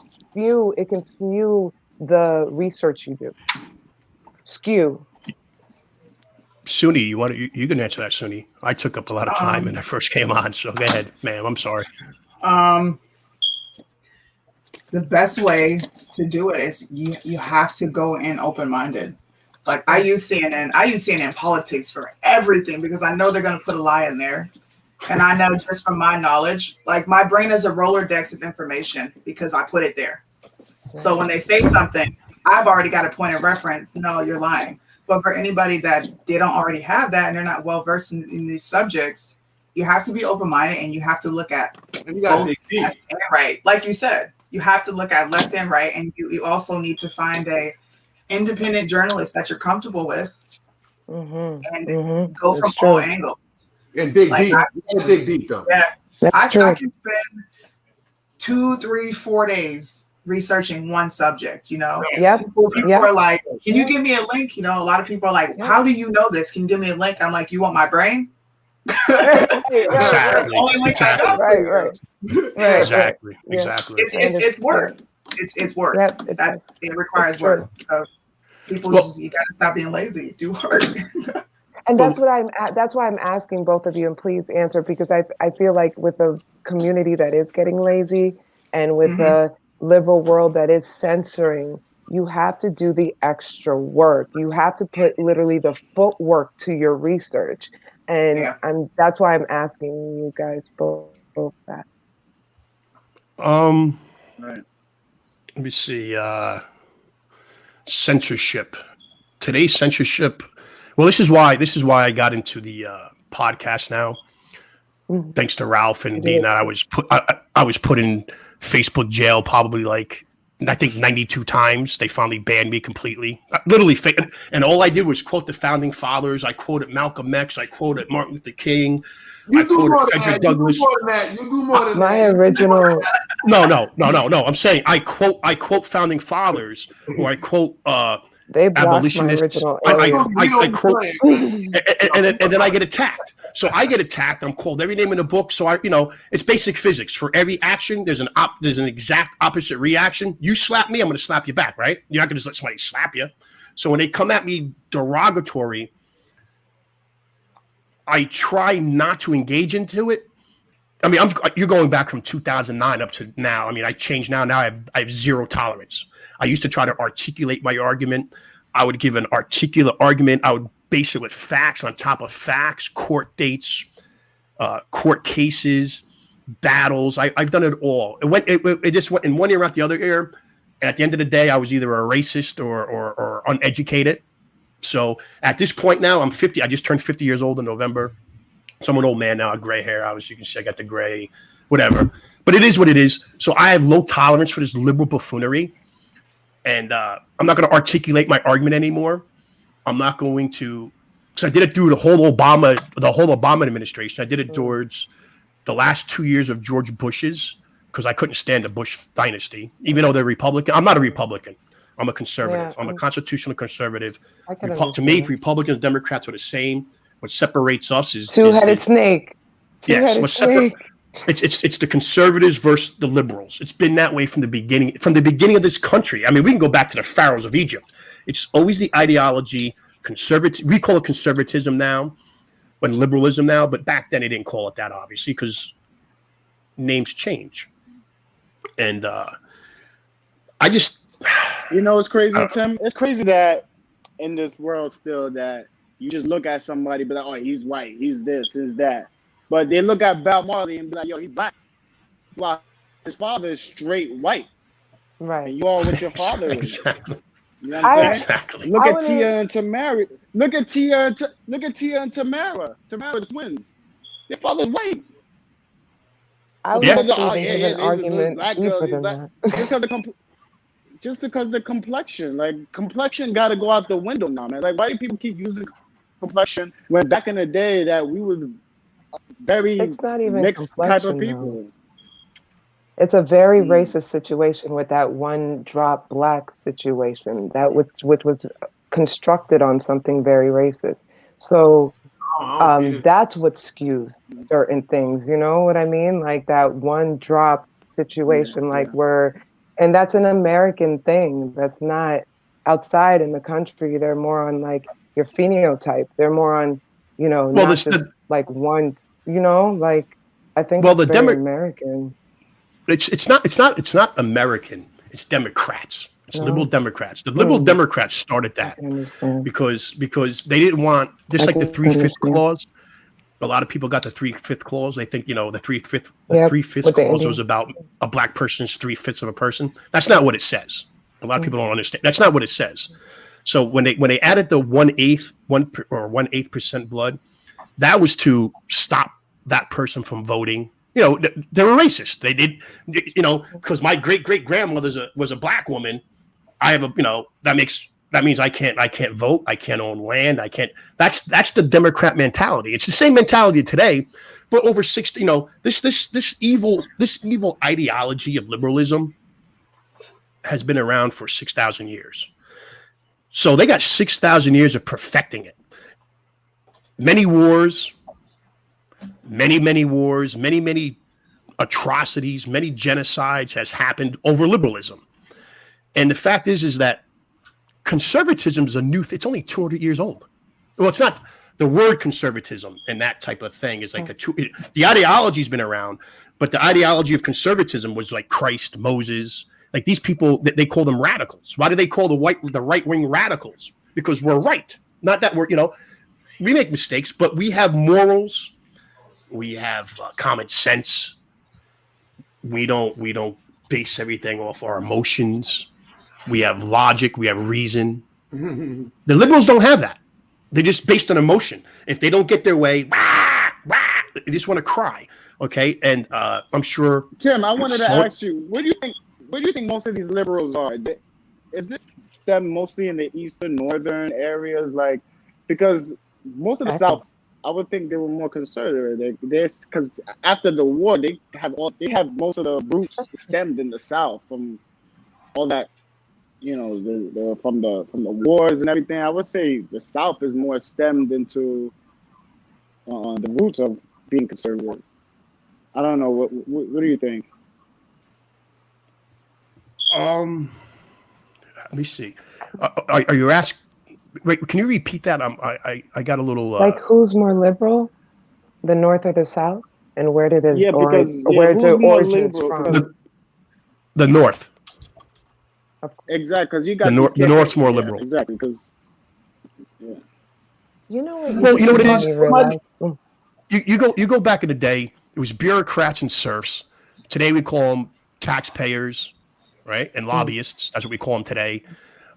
skew the research you do. Skew. Sunni, you can answer that, Sunni. I took up a lot of time when I first came on, so go ahead, ma'am. I'm sorry. The best way to do it is you have to go in open-minded. I use CNN. I use CNN Politics for everything because I know they're going to put a lie in there. And I know just from my knowledge, my brain is a Rolodex of information because I put it there. So when they say something, I've already got a point of reference. No, you're lying. But for anybody that they don't already have that and they're not well versed in these subjects, you have to be open-minded and you have to look at both left and right. Like you said, you have to look at left and right, and you also need to find a independent journalist that you're comfortable with, and go from all angles. And dig deep. Dig deep, though. Yeah, I can spend 2, 3, 4 days researching one subject. Yep. People are like, "Can you give me a link?" A lot of people are like, "How do you know this? Can you give me a link?" I'm like, "You want my brain?" Exactly. Right. Exactly. It's work. It's work. Yep, it requires work. So people you got to stop being lazy. Do work. And that's why I'm asking both of you, and please answer, because I feel like with the community that is getting lazy and with the liberal world that is censoring, you have to do the extra work. You have to put literally the footwork to your research. And that's why I'm asking you guys both that. Right. Let me see. Censorship. Today's censorship. Well, this is why I got into the podcast now. Thanks to Ralph and being that I was put in Facebook jail probably I think 92 times. They finally banned me completely. Literally, and all I did was quote the founding fathers. I quoted Malcolm X. I quoted Martin Luther King. I quoted Frederick Douglass. You do more than my original. No. I'm saying I quote founding fathers, or I quote They blocked my abolitionists. original I quote, and then I get attacked. So I get attacked. I'm called every name in the book. So it's basic physics. For every action, there's an exact opposite reaction. You slap me, I'm going to slap you back, right? You're not going to just let somebody slap you. So when they come at me derogatory, I try not to engage into it. I mean, you're going back from 2009 up to now. I mean, I changed now. Now I have zero tolerance. I used to try to articulate my argument. I would give an articulate argument. I would base it with facts on top of facts, court dates, court cases, battles. I've done it all. It just went in one ear out the other ear. And at the end of the day, I was either a racist or uneducated. So at this point now, I'm 50. I just turned 50 years old in November. So I'm an old man now, I have gray hair. Obviously, you can see I got the gray, whatever. But it is what it is. So I have low tolerance for this liberal buffoonery. And I'm not going to articulate my argument anymore. I'm not going to. So I did it through the whole Obama administration. I did it towards the last 2 years of George Bush's, because I couldn't stand the Bush dynasty, even though they're Republican. I'm not a Republican. I'm a conservative. I'm a constitutional conservative. To me, Republicans and Democrats are the same. What separates us is two-headed snake. Yes, it's the conservatives versus the liberals. It's been that way from the beginning of this country. I mean, we can go back to the pharaohs of Egypt. It's always the ideology, we call it conservatism now, but liberalism now. But back then, they didn't call it that, obviously, because names change. And I just, it's crazy, Tim. It's crazy that in this world still that you just look at somebody, be like, oh, he's white, he's this, he's that. But they look at Bob Marley and be like, yo, he's black. Well, his father is straight white. Right. And you are what your father is. Exactly. You know what I'm saying? Exactly. Look at Tia and Tamara. Look at Tia and Tamara. Tamara, the twins. Their father's white. I would actually give an argument deeper than that. Just because the complexion, complexion got to go out the window now, man. Like, why do people keep using complexion when back in the day that we was very it's not even mixed type of people? Though. It's a very racist situation with that one drop black situation which was constructed on something very racist. So that's what skews certain things. You know what I mean? Like that one drop situation, and that's an American thing. That's not outside in the country. They're more on like your phenotype. They're more on, not just like one, I think it's very American. It's not American. It's Democrats. It's liberal Democrats. The liberal Democrats started that because they didn't want, just like the 3/5 clause. A lot of people got the 3/5 clause. They think, the 3/5 clause was about a black person's 3/5 of a person. That's not what it says. A lot of people don't understand. That's not what it says. So when they added the 1/8% blood, that was to stop that person from voting. They were racist. They did, because my great grandmother was a black woman. I have that means I can't vote. I can't own land. I can't. That's the Democrat mentality. It's the same mentality today, but over 60. This evil ideology of liberalism has been around for 6,000 years. So they got 6,000 years of perfecting it. Many wars, many atrocities, many genocides has happened over liberalism. And the fact is that conservatism is it's only 200 years old. Well, it's not. The word conservatism and that type of thing is like the ideology's been around, but the ideology of conservatism was like Christ, Moses, like these people that they call them radicals. Why do they call the right-wing radicals? Because we're right. Not that we make mistakes, but we have morals. We have common sense. We don't base everything off our emotions. We have logic. We have reason. The liberals don't have that. They're just based on emotion. If they don't get their way, they just want to cry. Okay, and I'm sure. Tim, I wanted to ask you, where do you think most of these liberals are? Is this stem mostly in the eastern, northern areas? Because most of the South, I would think they were more conservative. Because after the war, they have most of the roots stemmed in the South from all that, from the wars and everything. I would say the South is more stemmed into the roots of being conservative. I don't know. What do you think? Let me see. Are you asking? Wait, can you repeat that? I got a little. Like, who's more liberal, the North or the South, and where did it? Where's the origins from? The North. Exactly, because you got the North's more liberal. Exactly, because you know what? Well, you know what it is. You go back in the day. It was bureaucrats and serfs. Today we call them taxpayers, right? And lobbyists. That's what we call them today.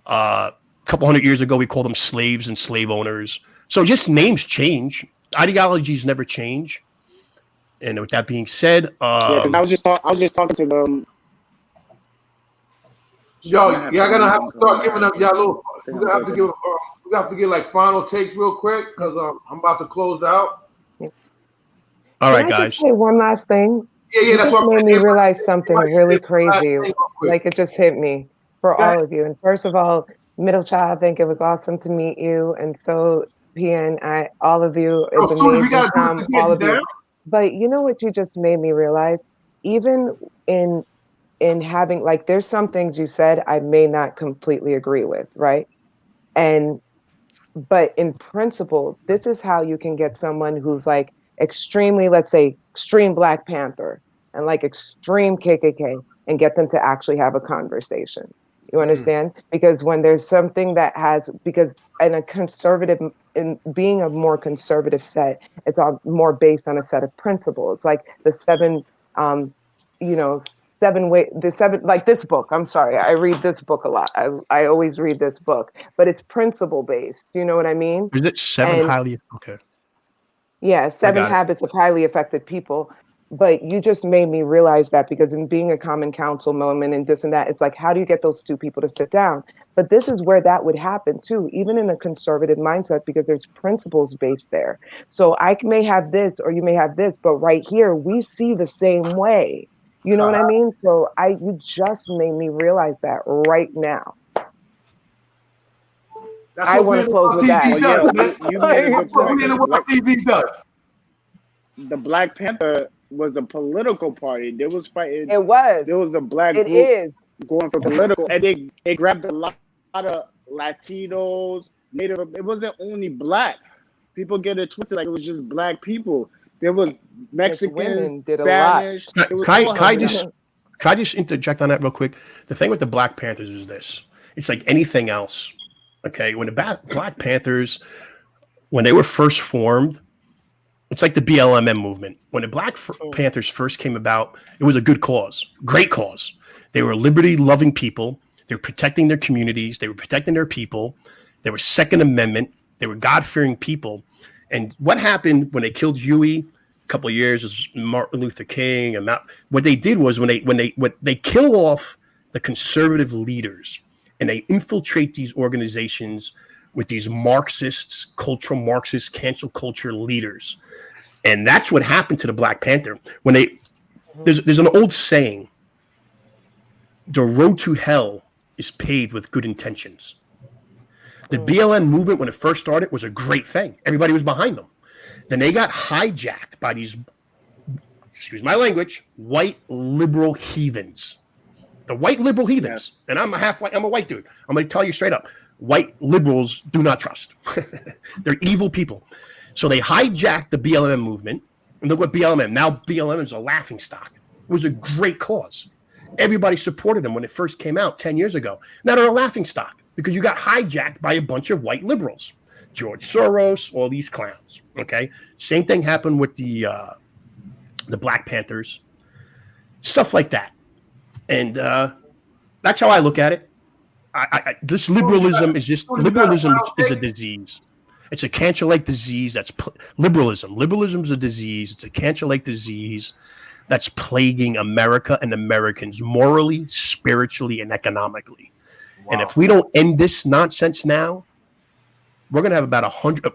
A couple hundred years ago, we called them slaves and slave owners. So just names change. Ideologies never change. And with that being said, because I was just talking to them. Yo, y'all gonna have to start giving up y'all little. We're gonna have to give. We have to get like final takes real quick because I'm about to close out. All right, Can I guys. just say one last thing? Yeah, that's what made me realize something really crazy. Like, it just hit me for all of you. And first of all, Middlechild, I think it was awesome to meet you, and so PN, all of you. It's amazing, all of you. But you know what you just made me realize? Even in having, like, there's some things you said I may not completely agree with, right? But in principle, this is how you can get someone who's like extremely, let's say, extreme Black Panther and like extreme KKK and get them to actually have a conversation. You understand? Because when there's something that because in being a more conservative set, it's all more based on a set of principles. It's like the seven like this book. I'm sorry, I read this book a lot. I always read this book, but it's principle based. Do you know what I mean? Is it seven highly okay? Yeah, 7 habits of highly effective people. But you just made me realize that, because in being a common council moment and this and that, it's like, how do you get those two people to sit down? But this is where that would happen too, even in a conservative mindset, because there's principles based there. So I may have this or you may have this, but right here we see the same way. You know what I mean? So you just made me realize that right now. I want to close with that. You made a good point. What TV does. The Black Panther was a political party. There was fighting. It was. There was a black group going for political, and they grabbed a lot of Latinos, Native. It wasn't only Black. People get it twisted like it was just Black people. There was Mexicans, Spanish. Can I just interject on that real quick? The thing with the Black Panthers is this: it's like anything else. Okay, when the Black Panthers, when they were first formed, it's like the BLM movement. When the Black Panthers first came about, it was a good cause, great cause. They were liberty-loving people. They were protecting their communities. They were protecting their people. They were Second Amendment. They were God-fearing people. And what happened when they killed Huey? A couple of years was Martin Luther King, and what they did was when they kill off the conservative leaders and they infiltrate these organizations with these Marxists, cultural Marxists, cancel culture leaders. And that's what happened to the Black Panther. When there's an old saying, the road to hell is paved with good intentions. The BLM movement, when it first started, was a great thing. Everybody was behind them. Then they got hijacked by these, excuse my language, white liberal heathens. The white liberal heathens. Yes. And I'm a white dude. I'm going to tell you straight up. White liberals do not trust. They're evil people. So they hijacked the BLM movement. And look what BLM, now BLM is a laughingstock. It was a great cause. Everybody supported them when it first came out 10 years ago. Now they're a laughingstock because you got hijacked by a bunch of white liberals. George Soros, all these clowns. Okay. Same thing happened with the Black Panthers. Stuff like that. And that's how I look at it. This liberalism is a disease. It's a cancer-like disease. That's liberalism. Liberalism is a disease. It's a cancer-like disease that's plaguing America and Americans morally, spiritually, and economically. Wow. And if we don't end this nonsense now, we're going to have about 100.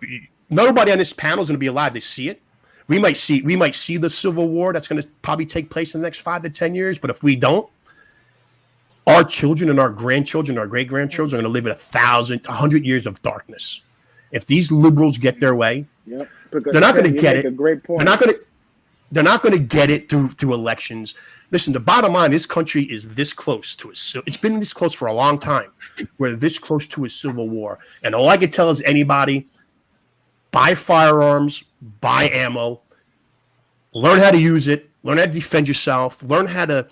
Nobody on this panel is going to be alive to see it. We might see the Civil War that's going to probably take place in the next 5 to 10 years. But if we don't, our children and our grandchildren, our great grandchildren are going to live in 100 years of darkness. If these liberals get their way, they're not going to get it. They're not going to get it through elections. Listen, the bottom line: this country is this close to it's been this close for a long time. We're this close to a civil war, and all I can tell is anybody: buy firearms, buy ammo, learn how to use it, learn how to defend yourself, learn how to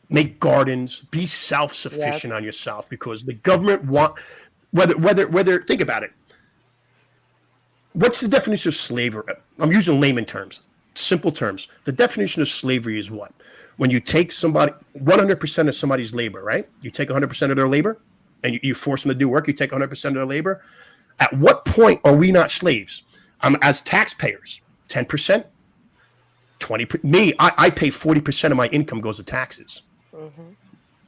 make gardens, be self-sufficient on yourself, because the government whether think about it. What's the definition of slavery? I'm using layman terms, simple terms. The definition of slavery is what? When you take 100% of somebody's labor, right? You take 100% of their labor and you force them to do work. You take 100% of their labor. At what point are we not slaves? As taxpayers, 10%, 20%. Me, I pay 40% of my income goes to taxes. Mm-hmm.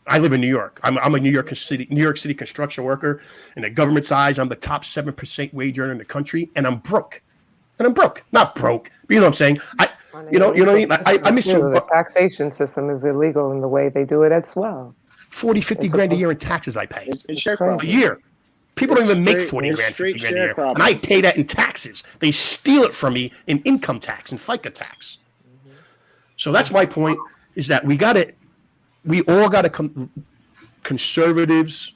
I live in New York. I'm a New York City construction worker. In the government's eyes, I'm the top 7% wage earner in the country, and I'm broke. Not broke, but you know what I'm saying. You know what I mean. I miss the taxation system is illegal in the way they do it as well. 40, 50 grand a year in taxes I pay a year. People don't even make 40 grand, 50 grand a year, and I pay that in taxes. They steal it from me in income tax and FICA tax. Mm-hmm. So that's my point: is that we all got to come, conservatives,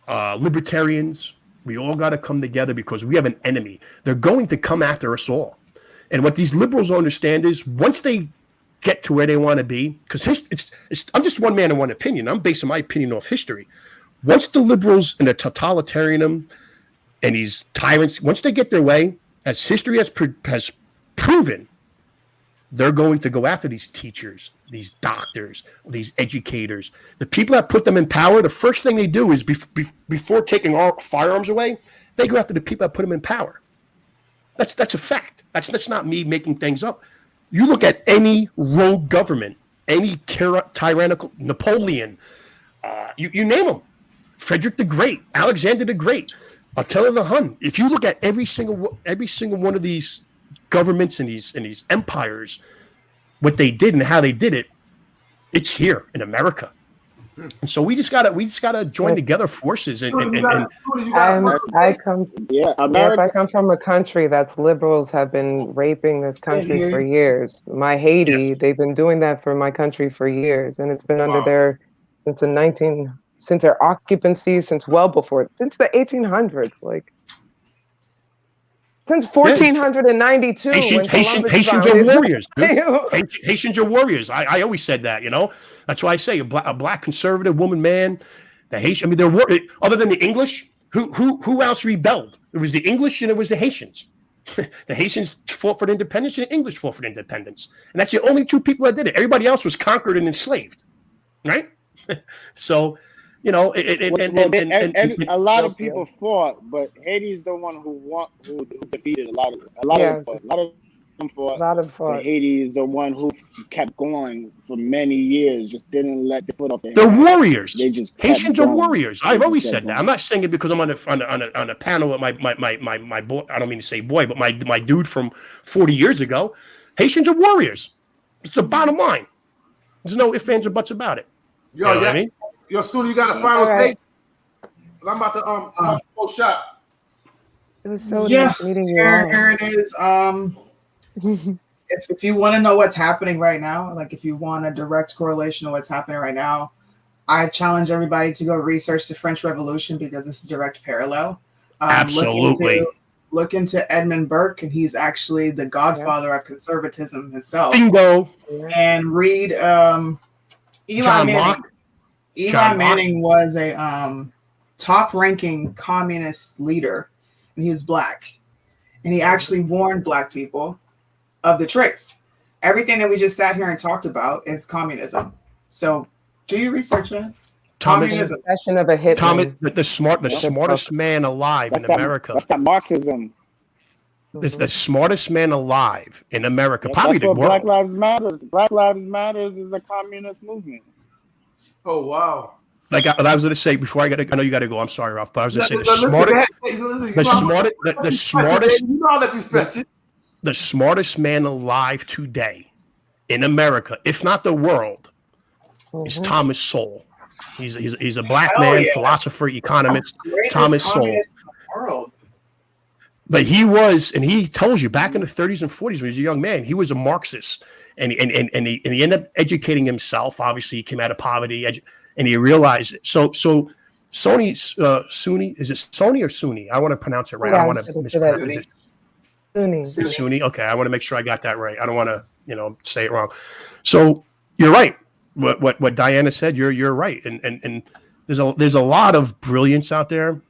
libertarians. We all got to come together because we have an enemy. They're going to come after us all. And what these liberals understand is once they get to where they want to be, because I'm just one man and one opinion. I'm basing my opinion off history. Once the liberals and the totalitarianism and these tyrants, once they get their way, as history has proven, they're going to go after these teachers, these doctors, these educators. The people that put them in power, the first thing they do is before taking all firearms away, they go after the people that put them in power. That's a fact. That's not me making things up. You look at any rogue government, any tyrannical, Napoleon, you name them, Frederick the Great, Alexander the Great, Attila the Hun. If you look at every single one of these governments and these empires, what they did and how they did it, it's here in America. And so we just gotta join together forces and I come from a country that's liberals have been raping this country for years. My Haiti, they've been doing that for my country for years, and it's been under their since their occupancy, since the 1800s, like since 1492. Haitians are warriors. Haitians are warriors. I always said that, you know. That's why I say a black conservative woman, man. The Haitian. I mean, they're other than the English. Who else rebelled? It was the English and it was the Haitians. The Haitians fought for independence and the English fought for independence, and that's the only two people that did it. Everybody else was conquered and enslaved, right? So, you know, a lot of people fought, but Haiti's the one who defeated a lot of them fought. But Haiti is the one who kept going for many years, just didn't let the foot off their They're warriors. Haitians are warriors. I've always said that. I'm not saying it because I'm on a panel with my boy. I don't mean to say boy, but my dude from 40 years ago. Haitians are warriors. It's the bottom line. There's no ifs, ands, or buts about it. Yo, you know what I mean? Yo, Soonie, you got a final take? I'm about to post shot. It was so nice meeting you. Here it is. If you want to know what's happening right now, like if you want a direct correlation of what's happening right now, I challenge everybody to go research the French Revolution because it's a direct parallel. Absolutely. Look into Edmund Burke, and he's actually the godfather of conservatism himself. Bingo. And read Eli Manning. Eli Manning was a top-ranking communist leader, and he was black. And he actually warned black people of the tricks. Everything that we just sat here and talked about is communism. So do your research, man. Communism. The smartest man alive in America. That's that Marxism. It's the smartest man alive in America. Probably the world. Black Lives Matter. Black Lives Matter is a communist movement. Oh wow! Like I was going to say before I know you got to go. I'm sorry, Ralph, but I was going to say the smartest man alive today in America, if not the world, is Thomas Sowell. He's a black man, philosopher, economist, Thomas Sowell. World. But he was, and he tells you back in the 30s and 40s when he was a young man, he was a Marxist, and he ended up educating himself. Obviously, he came out of poverty, and he realized it. So Soonie, is it Sony or Soonie? I want to pronounce it right. I don't want to mispronounce it. Soonie. Okay, I want to make sure I got that right. I don't want to, say it wrong. So you're right. What Diana said, you're right, and there's a lot of brilliance out there.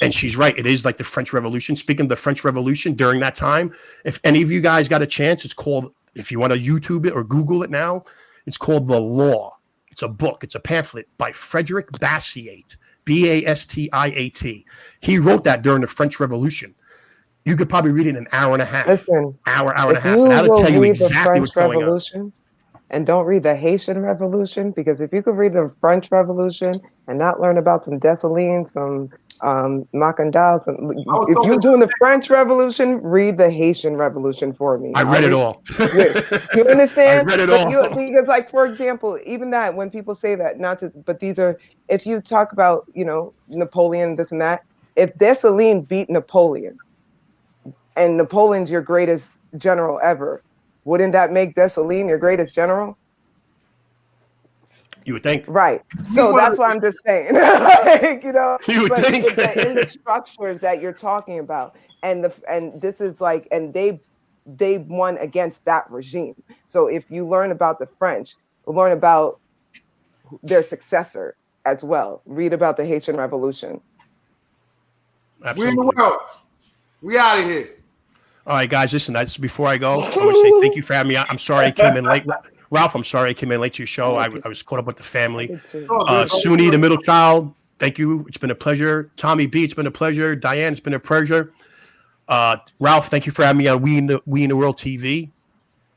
And she's right. It is like the French Revolution. Speaking of the French Revolution, during that time, if any of you guys got a chance, it's called, if you want to YouTube it or Google it now, it's called The Law. It's a book. It's a pamphlet by Frederick Bastiat, Bastiat. He wrote that during the French Revolution. You could probably read it in an hour and a half. Listen, hour and a half. And that'll tell you exactly what's going on. And don't read the Haitian Revolution, because if you could read the French Revolution and not learn about some Dessalines, some Macandal, if you're doing the French Revolution, read the Haitian Revolution for me. I read it all. You understand? I read it all. Because, like, for example, even that, when people say that, but these are, if you talk about, Napoleon, this and that, if Dessalines beat Napoleon, and Napoleon's your greatest general ever, wouldn't that make Dessalines your greatest general? You would think. Right. So that's why I'm just saying. Like, you would think. In the structures that you're talking about, and this is like, and they won against that regime. So if you learn about the French, learn about their successor as well. Read about the Haitian Revolution. Absolutely. We in the world. We out of here. All right, guys, listen, before I go, I want to say thank you for having me. I'm sorry I came in late. Ralph, I'm sorry I came in late to your show. I was caught up with the family. Soonie, the middle child, thank you. It's been a pleasure. Tommy B, it's been a pleasure. Diane, it's been a pleasure. Ralph, thank you for having me on We in the World TV.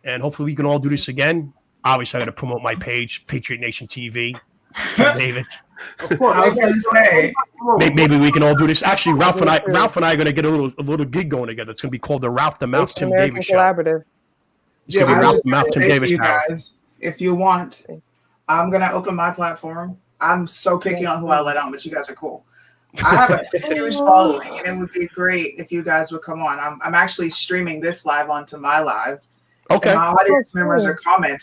And hopefully we can all do this again. Obviously, I got to promote my page, Patriot Nation TV. Tim David. Of course, I was going to say. Maybe we can all do this. Actually, Ralph and I are going to get a little gig going together. It's going to be called the RalphDaMouth Tim Davis Show. Collaborative. It's going to be RalphDaMouth Tim Davis Show. Guys, if you want, I'm going to open my platform. I'm so picky on who I let on, but you guys are cool. I have a huge following, and it would be great if you guys would come on. I'm actually streaming this live onto my live. Okay. And my audience members are commenting.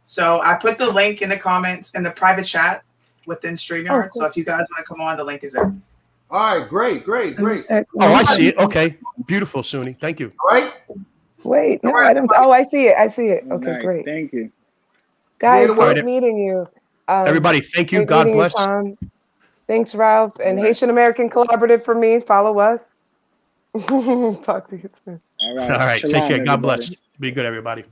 So I put the link in the comments in the private chat within StreamYard. So if you guys want to come on, the link is there. All right, great. Oh, I see it. Okay, beautiful, Soonie. Thank you. All right. Wait, no, I don't. Oh, I see it. Okay, nice. Great. Thank you, guys. Great meeting you. Everybody, thank you. God bless. Thanks, Ralph, and Haitian American Collaborative for me. Follow us. Talk to you soon. All right. All right. Shalom, Take care. God everybody. bless. Be good, everybody.